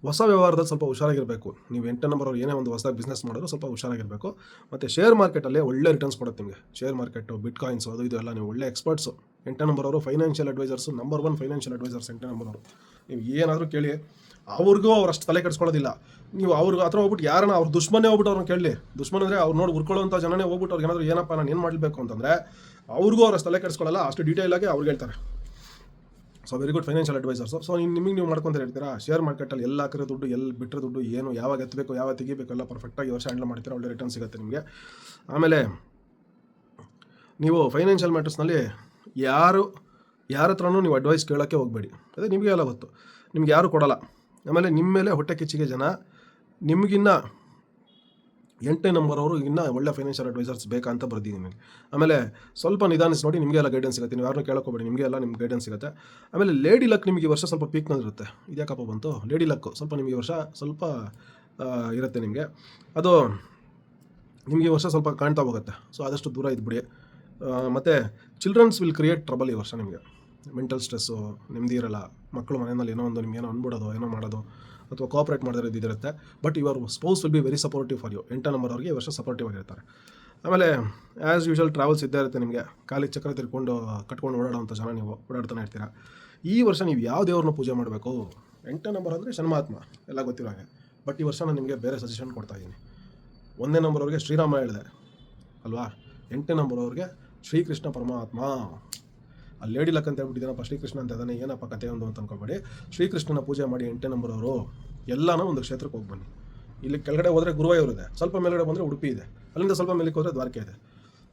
ಹೊಸ ವ್ಯವಹಾರದಲ್ಲಿ ಸ್ವಲ್ಪ ಹುಷಾರಾಗಿರಬೇಕು. ನೀವು 8ನೇ ನಂಬರ್ ಅವ್ರು ಏನೇ ಒಂದು ಹೊಸದಾಗಿ ಬಿಸ್ನೆಸ್ ಮಾಡಿದ್ರು ಸ್ವಲ್ಪ ಹುಷಾರಾಗಿರಬೇಕು. ಮತ್ತು ಶೇರ್ ಮಾರ್ಕೆಟಲ್ಲಿ ಒಳ್ಳೆ ರಿಟರ್ನ್ಸ್ ಕೊಡುತ್ತೆ ನಿಮಗೆ. ಶೇರ್ ಮಾರ್ಕೆಟು, ಬಿಟ್ಕಾಯಿನ್ಸು, ಅದು ಇದು ಎಲ್ಲ ನೀವು ಒಳ್ಳೆ ಎಕ್ಸ್ಪರ್ಟ್ಸು. 8ನೇ ನಂಬರ್ ಅವರು financial advisors, number 1 financial advisors 8ನೇ ನಂಬರ್ ಅವರು. ನೀವು ಏನಾದರೂ ಕೇಳಿ, ಅವ್ರಿಗೂ ಅವ್ರಷ್ಟು ತಲೆ ಕೆಡಿಸ್ಕೊಳ್ಳೋದಿಲ್ಲ. ನೀವು ಅವ್ರಿಗೆ ಹತ್ರ ಹೋಗ್ಬಿಟ್ಟು ಯಾರನ್ನ ಅವ್ರ ದುಶ್ಮನೇ ಹೋಗ್ಬಿಟ್ಟು ಅವ್ರನ್ನ ಕೇಳಲಿ. ದುಶ್ಮನ್ ಅಂದರೆ ಅವ್ರು ನೋಡಿ ಉರ್ಕೊಳ್ಳೋಂಥ ಜನನೇ ಹೋಗ್ಬಿಟ್ಟು ಅವ್ರಿಗೆ ಏನಾದರೂ ಏನಪ್ಪ ನಾನು ಏನು ಮಾಡಬೇಕು ಅಂತಂದರೆ ಅವ್ರಿಗೂ ಅವ್ರಷ್ಟು ತಲೆ ಕೆಡಿಸ್ಕೊಳ್ಳಲ್ಲ, ಅಷ್ಟು ಡೀಟೇಲಾಗಿ ಅವ್ರಿಗೆ ಹೇಳ್ತಾರೆ. So very good financial advisors. So ನಿಮಗೆ ನೀವು ಮಾಡ್ಕೊಂತ ಹೇಳ್ತೀರಾ, ಶೇರ್ ಮಾರ್ಕೆಟಲ್ಲಿ ಎಲ್ಲ ಹಾಕಿರೋ ದುಡ್ಡು, ಎಲ್ಲಿ ಬಿಟ್ಟರೆ ದುಡ್ಡು, ಏನು ಯಾವಾಗ ಎತ್ತಬೇಕು, ಯಾವಾಗ ತೆಗಿಬೇಕು ಎಲ್ಲ ಪರ್ಫೆಕ್ಟಾಗಿ ವರ್ಷ ಹ್ಯಾಂಡಲ್ ಮಾಡ್ತೀರಾ, ಒಳ್ಳೆ ರಿಟರ್ನ್ ಸಿಗುತ್ತೆ ನಿಮಗೆ. ಆಮೇಲೆ ನೀವು ಫೈನಾನ್ಷಿಯಲ್ ಮ್ಯಾಟರ್ಸ್ನಲ್ಲಿ ಯಾರ ಹತ್ರನೂ ನೀವು ಅಡ್ವೈಸ್ ಕೇಳೋಕ್ಕೆ ಹೋಗಬೇಡಿ. ಅದೇ ನಿಮಗೆ ಎಲ್ಲ ಗೊತ್ತು, ನಿಮ್ಗೆ ಯಾರು ಕೊಡೋಲ್ಲ. ಆಮೇಲೆ ನಿಮ್ಮ ಮೇಲೆ ಹೊಟ್ಟೆ ಕಿಚ್ಚಿಗೆ ಜನ. ನಿಮಗಿನ್ನ 8ನೇ ನಂಬರ್ ಅವರು ಇನ್ನೂ ಒಳ್ಳೆ ಫೈನಾನ್ಷಿಯಲ್ ಅಡ್ವೈಸರ್ಸ್ ಬೇಕಂತ ಬರ್ದಿದ್ದೀನಿ ನಿಮಗೆ. ಆಮೇಲೆ ಸ್ವಲ್ಪ ನಿಧಾನಿಸಿ ನೋಡಿ, ನಿಮಗೆ ಎಲ್ಲ ಗೈಡೆನ್ಸ್ ಸಿಗುತ್ತೆ. ನೀವು ಯಾರನ್ನೂ ಕೇಳೋಕೋಬೇಡಿ, ನಿಮಗೆ ಎಲ್ಲ ನಿಮ್ಗೆ ಗೈಡೆನ್ಸ್ ಸಿಗುತ್ತೆ. ಆಮೇಲೆ ಲೇಡಿ ಲಕ್ ನಿಮಗೆ ಈ ವರ್ಷ ಸ್ವಲ್ಪ ಪೀಕ್ನಲ್ಲಿರುತ್ತೆ. ಇದ್ಯಾಕಪ್ಪ ಬಂತು ಲೇಡಿ ಲಕ್ಕು, ಸ್ವಲ್ಪ ನಿಮಗೆ ವರ್ಷ ಸ್ವಲ್ಪ ಇರುತ್ತೆ ನಿಮಗೆ. ಅದು ನಿಮಗೆ ವರ್ಷ ಸ್ವಲ್ಪ ಕಾಣ್ತಾ ಹೋಗುತ್ತೆ. ಸೊ ಆದಷ್ಟು ದೂರ ಇದ್ಬಿಡಿ. ಮತ್ತು ಚಿಲ್ಡ್ರನ್ಸ್ ವಿಲ್ ಕ್ರಿಯೇಟ್ ಟ್ರಬಲ್ ಈ ವರ್ಷ ನಿಮಗೆ. ಮೆಂಟಲ್ ಸ್ಟ್ರೆಸ್ಸು, ನೆಮ್ಮದಿ ಇರಲ್ಲ. ಮಕ್ಕಳು ಮನೆಯಲ್ಲಿ ಏನೋ ಒಂದು ನಿಮ್ಗೆ ಏನೋ ಅಂದ್ಬಿಡೋದು, ಏನೋ ಮಾಡೋದು, ಅಥವಾ ಕೋಆಪ್ರೇಟ್ ಮಾಡಿದ್ರೆ ಇದಿರುತ್ತೆ. But your spouse will be very supportive for you. 8ನೇ ನಂಬರ್ ಅವ್ರಿಗೆ ಈ ವರ್ಷ ಸಪೋರ್ಟಿವ್ ಆಗಿರ್ತಾರೆ. ಆಮೇಲೆ ಆ್ಯಸ್ ಯೂಶುವಲ್ ಟ್ರಾವೆಲ್ಸ್ ಇದ್ದೇ ಇರುತ್ತೆ ನಿಮಗೆ. ಕಾಲಿಗೆ ಚಕ್ರ ತಿರ್ಕೊಂಡು ಕಟ್ಕೊಂಡು ಓಡಾಡೋಂಥ ಜನ ನೀವು ಓಡಾಡ್ತಾನೆ ಇರ್ತೀರ. ಈ ವರ್ಷ ನೀವು ಯಾವ ದೇವ್ರನ್ನ ಪೂಜೆ ಮಾಡಬೇಕು? 8ನೇ ನಂಬರ್ ಅಂದರೆ ಶನ್ಮಾತ್ಮ, ಎಲ್ಲ ಗೊತ್ತಿರೋ ಹಾಗೆ. ಬಟ್ ಈ ವರ್ಷ ನಾನು ನಿಮಗೆ ಬೇರೆ ಸಜೆಷನ್ ಕೊಡ್ತಾ ಇದ್ದೀನಿ. 1ನೇ ನಂಬರ್ ಅವ್ರಿಗೆ ಶ್ರೀರಾಮ ಹೇಳಿದೆ ಅಲ್ವಾ, 8ನೇ ನಂಬರ್ ಅವ್ರಿಗೆ ಶ್ರೀಕೃಷ್ಣ ಪರಮಾತ್ಮ. ಅಲ್ಲಿ ಲೇಡಿ ಲಕ್ ಅಂತ ಹೇಳ್ಬಿಟ್ಟಿದ್ದೀನಪ್ಪ, ಶ್ರೀಕೃಷ್ಣ ಅಂತ ಇದ್ದಾನೆ, ಏನಪ್ಪ ಕತೆ ಒಂದು ಅಂತ ಅನ್ಕೊಬೇಡಿ. ಶ್ರೀಕೃಷ್ಣನ ಪೂಜೆ ಮಾಡಿ 8ನೇ ನಂಬರ್ ಅವರು ಎಲ್ಲನೂ ಒಂದು ಕ್ಷೇತ್ರಕ್ಕೆ ಹೋಗಿ ಬನ್ನಿ. ಇಲ್ಲಿ ಕೆಳಗಡೆ ಹೋದರೆ ಗುರುವಾಯೂರ್ ಇದೆ, ಸ್ವಲ್ಪ ಮೇಲ್ಗಡೆ ಬಂದರೆ ಉಡುಪಿ ಇದೆ, ಅಲ್ಲಿಂದ ಸ್ವಲ್ಪ ಮೇಲಕ್ಕೆ ಹೋದರೆ ದ್ವಾರಕೆ ಇದೆ,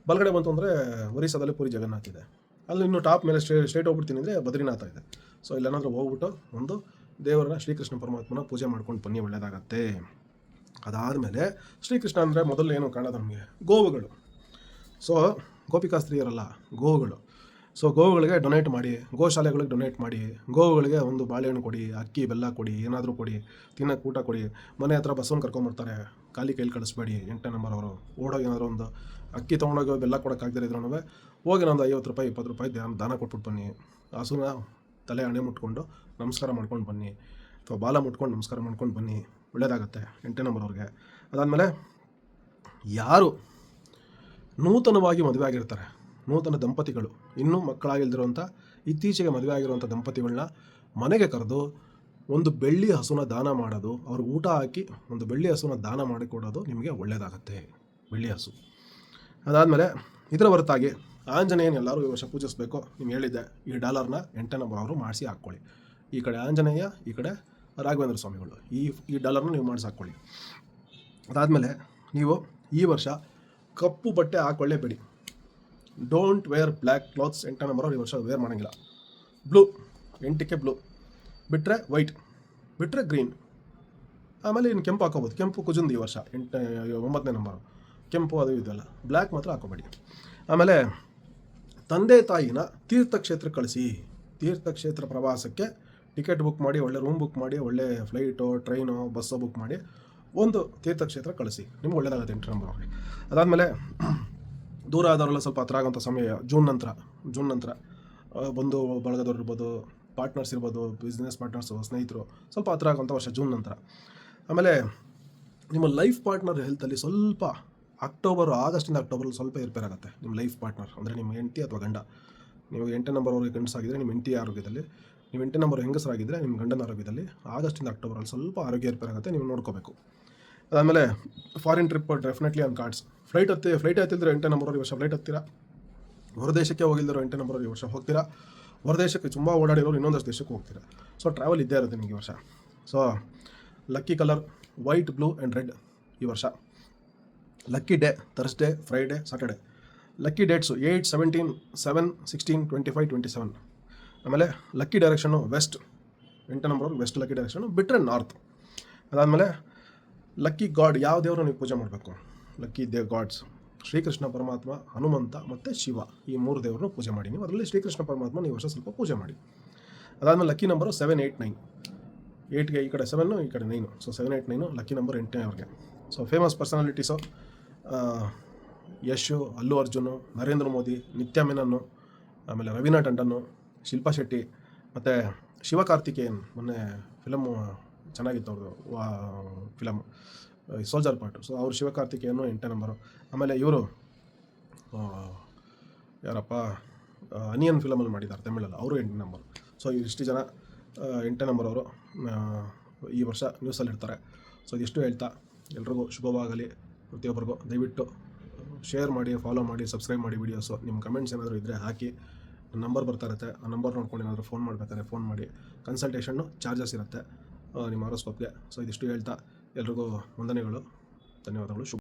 ಬಲಗಡೆ ಬಂತು ಅಂದರೆ ಒರಿಸ್ಸಾದಲ್ಲಿ ಪುರಿ ಜಗನ್ನಾಥ್ ಇದೆ, ಅಲ್ಲಿ ಇನ್ನೂ ಟಾಪ್ ಮೇಲೆ ಸ್ಟ್ರೇಟ್ ಹೋಗ್ಬಿಡ್ತೀನಿ ಅಂದರೆ ಬದ್ರಿನಾಥ ಇದೆ. ಸೊ ಇಲ್ಲೇನಾದರೂ ಹೋಗ್ಬಿಟ್ಟು ಒಂದು ದೇವರನ್ನ ಶ್ರೀಕೃಷ್ಣ ಪರಮಾತ್ಮನ ಪೂಜೆ ಮಾಡ್ಕೊಂಡು ಬನ್ನಿ, ಒಳ್ಳೆಯದಾಗತ್ತೆ. ಅದಾದಮೇಲೆ ಶ್ರೀಕೃಷ್ಣ ಅಂದರೆ ಮೊದಲು ಏನು ಕಾಣೋದು ನಮಗೆ ಗೋವುಗಳು. ಸೊ ಗೋಪಿಕಾಸ್ತ್ರೀಯರಲ್ಲ, ಗೋವುಗಳು. ಸೊ ಗೋವುಗಳಿಗೆ ಡೊನೇಟ್ ಮಾಡಿ, ಗೋಶಾಲೆಗಳಿಗೆ ಡೊನೇಟ್ ಮಾಡಿ, ಗೋವುಗಳಿಗೆ ಒಂದು ಬಾಳೆಹಣ್ಣು ಕೊಡಿ, ಅಕ್ಕಿ ಬೆಲ್ಲ ಕೊಡಿ, ಏನಾದರೂ ಕೊಡಿ, ತಿನ್ನೋಕೆ ಊಟ ಕೊಡಿ. ಮನೆ ಹತ್ರ ಬಸ್ಸನ್ನು ಕರ್ಕೊಂಬರ್ತಾರೆ, ಖಾಲಿ ಕೈಲಿ ಕಳಿಸ್ಬೇಡಿ. 8ನೇ ನಂಬರ್ ಅವರು ಓಡೋಗಿ ಏನಾದರೂ ಒಂದು ಅಕ್ಕಿ ತೊಗೊಂಡೋಗಿ ಬೆಲ್ಲ ಕೊಡೋಕ್ಕಾಗದೇ ಇದ್ರೂ ಹೋಗಿ ಒಂದು 50 ರೂಪಾಯಿ 20 ರೂಪಾಯಿ ದಾನ ಕೊಟ್ಬಿಟ್ಟು ಬನ್ನಿ. ಹಸುನ ತಲೆ ಹಣೆ ಮುಟ್ಕೊಂಡು ನಮಸ್ಕಾರ ಮಾಡ್ಕೊಂಡು ಬನ್ನಿ, ಅಥವಾ ಬಾಲ ಮುಟ್ಕೊಂಡು ನಮಸ್ಕಾರ ಮಾಡ್ಕೊಂಡು ಬನ್ನಿ, ಒಳ್ಳೆಯದಾಗತ್ತೆ 8ನೇ ನಂಬರ್ ಅವ್ರಿಗೆ. ಅದಾದಮೇಲೆ ಯಾರು ನೂತನವಾಗಿ ಮದುವೆ ಆಗಿರ್ತಾರೆ, ನೂತನ ದಂಪತಿಗಳು, ಇನ್ನೂ ಮಕ್ಕಳಾಗಿಲ್ದಿರುವಂಥ ಇತ್ತೀಚೆಗೆ ಮದುವೆ ಆಗಿರುವಂಥ ದಂಪತಿಗಳನ್ನ ಮನೆಗೆ ಕರೆದು ಒಂದು ಬೆಳ್ಳಿ ಹಸುನ ದಾನ ಮಾಡೋದು, ಅವ್ರಿಗೆ ಊಟ ಹಾಕಿ ಒಂದು ಬೆಳ್ಳಿ ಹಸುನ ದಾನ ಮಾಡಿಕೊಡೋದು ನಿಮಗೆ ಒಳ್ಳೆಯದಾಗತ್ತೆ, ಬೆಳ್ಳಿ ಹಸು. ಅದಾದಮೇಲೆ ಇದರ ಹೊರತಾಗಿ ಆಂಜನೇಯನ ಎಲ್ಲರೂ ಈ ವರ್ಷ ಪೂಜಿಸಬೇಕು. ನೀವು ಹೇಳಿದ್ದೆ, ಈ ಡಾಲರ್ನ 8ನೇ ನಂಬರ್ ಅವರು ಮಾಡಿಸಿ ಹಾಕ್ಕೊಳ್ಳಿ. ಈ ಕಡೆ ಆಂಜನೇಯ, ಈ ಕಡೆ ರಾಘವೇಂದ್ರ ಸ್ವಾಮಿಗಳು, ಈ ಡಾಲರ್ನ ನೀವು ಮಾಡಿಸಿ ಹಾಕ್ಕೊಳ್ಳಿ. ಅದಾದಮೇಲೆ ನೀವು ಈ ವರ್ಷ ಕಪ್ಪು ಬಟ್ಟೆ ಹಾಕ್ಕೊಳ್ಳೇಬೇಡಿ. Don't wear black clothes. 8ನೇ ನಂಬರ್ ಈ ವರ್ಷ ವೇರ್ ಮಾಡೋಂಗಿಲ್ಲ. ಬ್ಲೂ, 8ಕ್ಕೆ ಬ್ಲೂ ಬಿಟ್ಟರೆ ವೈಟ್, ಬಿಟ್ಟರೆ ಗ್ರೀನ್. ಆಮೇಲೆ ಇನ್ನು ಕೆಂಪು ಹಾಕೋಬೋದು. ಕೆಂಪು ಕುಜುಂದು ಈ ವರ್ಷ 9ನೇ ನಂಬರು, ಕೆಂಪು ಅದು ಇದೆಲ್ಲ. ಬ್ಲ್ಯಾಕ್ ಮಾತ್ರ ಹಾಕೋಬೇಡಿ. ಆಮೇಲೆ ತಂದೆ ತಾಯಿನ ತೀರ್ಥಕ್ಷೇತ್ರಕ್ಕೆ ಕಳಿಸಿ. ತೀರ್ಥಕ್ಷೇತ್ರ ಪ್ರವಾಸಕ್ಕೆ ಟಿಕೆಟ್ ಬುಕ್ ಮಾಡಿ, ಒಳ್ಳೆ ರೂಮ್ ಬುಕ್ ಮಾಡಿ, ಒಳ್ಳೆ ಫ್ಲೈಟೋ ಟ್ರೈನೋ ಬಸ್ಸೋ ಬುಕ್ ಮಾಡಿ ಒಂದು ತೀರ್ಥಕ್ಷೇತ್ರ ಕಳಿಸಿ, ನಿಮ್ಗೆ ಒಳ್ಳೆಯದಾಗುತ್ತೆ 8ನೇ ನಂಬರ್ ಅವ್ರಿಗೆ. ಅದಾದಮೇಲೆ ದೂರ ಆದವರೆಲ್ಲ ಸ್ವಲ್ಪ ಹತ್ರ ಆಗೋಂಥ ಸಮಯ ಜೂನ್ ನಂತರ ಬಂದು ಬಳಗದವ್ರು ಇರ್ಬೋದು, ಪಾರ್ಟ್ನರ್ಸ್ ಇರ್ಬೋದು, ಬಿಸ್ನೆಸ್ ಪಾರ್ಟ್ನರ್ಸು, ಸ್ನೇಹಿತರು, ಸ್ವಲ್ಪ ಹತ್ರ ಆಗೋಂಥ ವರ್ಷ ಜೂನ್ ನಂತರ. ಆಮೇಲೆ ನಿಮ್ಮ ಲೈಫ್ ಪಾರ್ಟ್ನರ್ ಹೆಲ್ತಲ್ಲಿ ಸ್ವಲ್ಪ ಆಗಸ್ಟಿಂದ ಅಕ್ಟೋಬರಲ್ಲಿ ಸ್ವಲ್ಪ ಏರ್ಪೇರ್ ಆಗುತ್ತೆ. ನಿಮ್ಮ ಲೈಫ್ ಪಾರ್ಟ್ನರ್ ಅಂದರೆ ನಿಮ್ಮ ಹೆಂಡತಿ ಅಥವಾ ಗಂಡ. ನೀವು 8ನೇ ನಂಬರ್ ಅವ್ರಿಗೆ ಗಂಡಸಾಗಿದ್ದರೆ ನಿಮ್ಮ ಹೆಂಡತಿ ಆರೋಗ್ಯದಲ್ಲಿ, ನೀವು 8ನೇ ನಂಬರ್ ಹೆಂಗಸರಾಗಿದ್ದರೆ ನಿಮ್ಮ ಗಂಡನ ಆರೋಗ್ಯದಲ್ಲಿ ಆಗಸ್ಟಿಂದ ಅಕ್ಟೋಬರಲ್ಲಿ ಸ್ವಲ್ಪ ಆರೋಗ್ಯ ಏರ್ಪೇರ್ ಆಗುತ್ತೆ, ನೀವು ನೋಡ್ಕೋಬೇಕು. ಅದಾದಮೇಲೆ foreign trip definitely on cards. Flight ಹತ್ತಿದ್ರೆ 8ನೇ ನಂಬರ್ ಈ ವರ್ಷ ಫ್ಲೈಟ್ ಹತ್ತೀರಾ. ಹೊರದೇಶಕ್ಕೆ ಹೋಗಿಲ್ದಿರೋ 8ನೇ ನಂಬರ್ ಈ ವರ್ಷ ಹೋಗ್ತೀರಾ. ಹೊರದೇಶಕ್ಕೆ ತುಂಬ ಓಡಾಡಿರೋರು ಇನ್ನೊಂದಷ್ಟು ದೇಶಕ್ಕೆ ಹೋಗ್ತೀರಾ. ಸೊ ಟ್ರಾವೆಲ್ ಇದ್ದೇ ಇರುತ್ತೆ ನಿಮಗೆ ಈ ವರ್ಷ. So lucky colour white, blue and red ಈ ವರ್ಷ. Lucky day Thursday, Friday, Saturday. Lucky dates 8, 17, 7, 16, 25, 27. ಆಮೇಲೆ ಲಕ್ಕಿ ಡೈರೆಕ್ಷನು ವೆಸ್ಟ್. 8ನೇ ನಂಬರ್ ವೆಸ್ಟ್ ಲಕ್ಕಿ ಡೈರೆಕ್ಷನು, ಬಿಟ್ಟರೆ ನಾರ್ತ್. ಅದಾದಮೇಲೆ ಲಕ್ಕಿ ಗಾಡ್, ಯಾವ ದೇವರು ನೀವು ಪೂಜೆ ಮಾಡಬೇಕು? ಲಕ್ಕಿ ಗಾಡ್ಸ್ ಶ್ರೀಕೃಷ್ಣ ಪರಮಾತ್ಮ, ಹನುಮಂತ ಮತ್ತು ಶಿವ, ಈ 3 ದೇವರನ್ನು ಪೂಜೆ ಮಾಡಿ. ನೀವು ಅದರಲ್ಲಿ ಶ್ರೀಕೃಷ್ಣ ಪರಮಾತ್ಮ ಈ ವರ್ಷ ಸ್ವಲ್ಪ ಪೂಜೆ ಮಾಡಿ. ಅದಾದಮೇಲೆ ಲಕ್ಕಿ ನಂಬರು 7, 8, 9. 8ಗೆ ಈ ಕಡೆ 7, ಈ ಕಡೆ 9. ಸೊ 7, 8, 9 ಲಕ್ಕಿ ನಂಬರ್ 8ನೇ ಅವ್ರಿಗೆ. ಸೊ ಫೇಮಸ್ ಪರ್ಸನಾಲಿಟೀಸು ಯಶ್, ಅಲ್ಲು ಅರ್ಜುನು, ನರೇಂದ್ರ ಮೋದಿ, ನಿತ್ಯಾ ಮೆನನ್ನು, ಆಮೇಲೆ ರವೀನಾ ಟಂಡನ್ನು, ಶಿಲ್ಪಾ ಶೆಟ್ಟಿ, ಮತ್ತು ಶಿವಕಾರ್ತಿಕೇಯನ್ ಮೊನ್ನೆ ಫಿಲಮ್ಮು ಚೆನ್ನಾಗಿತ್ತು ಅವ್ರದ್ದು ಫಿಲಮ್ ಸೋಲ್ಜರ್ ಪಾರ್ಟ್. ಸೊ ಅವರು ಶಿವಕಾರ್ತಿಕೇಯನು 8ನೇ ನಂಬರು. ಆಮೇಲೆ ಇವರು ಯಾರಪ್ಪ ಅನಿಯನ್ ಫಿಲಮಲ್ಲಿ ಮಾಡಿದ್ದಾರೆ ತಮಿಳಲ್ಲಿ, ಅವರು 8ನೇ ನಂಬರ್. ಸೊ ಇಷ್ಟು ಜನ 8ನೇ ನಂಬರ್ ಅವರು ಈ ವರ್ಷ ನ್ಯೂಸಲ್ಲಿ ಇರ್ತಾರೆ. ಸೊ ಇದಿಷ್ಟು ಹೇಳ್ತಾ ಎಲ್ರಿಗೂ ಶುಭವಾಗಲಿ. ಪ್ರತಿಯೊಬ್ಬರಿಗೂ ದಯವಿಟ್ಟು ಶೇರ್ ಮಾಡಿ, ಫಾಲೋ ಮಾಡಿ, ಸಬ್ಸ್ಕ್ರೈಬ್ ಮಾಡಿ ವೀಡಿಯೋಸು. ನಿಮ್ಮ ಕಮೆಂಟ್ಸ್ ಏನಾದರೂ ಇದ್ದರೆ ಹಾಕಿ. ನಂಬರ್ ಬರ್ತಾ ಇರುತ್ತೆ, ಆ ನಂಬರ್ ನೋಡ್ಕೊಂಡು ಏನಾದರೂ ಫೋನ್ ಮಾಡಬೇಕಾದ್ರೆ ಫೋನ್ ಮಾಡಿ. ಕನ್ಸಲ್ಟೇಷನ್ನು ಚಾರ್ಜಸ್ ಇರುತ್ತೆ ನಿಮ್ಮ ಹಾರೋಸ್ಕೋಪ್ಗೆ. ಸೊ ಇದಿಷ್ಟು ಹೇಳ್ತಾ ಎಲ್ರಿಗೂ ವಂದನೆಗಳು, ಧನ್ಯವಾದಗಳು.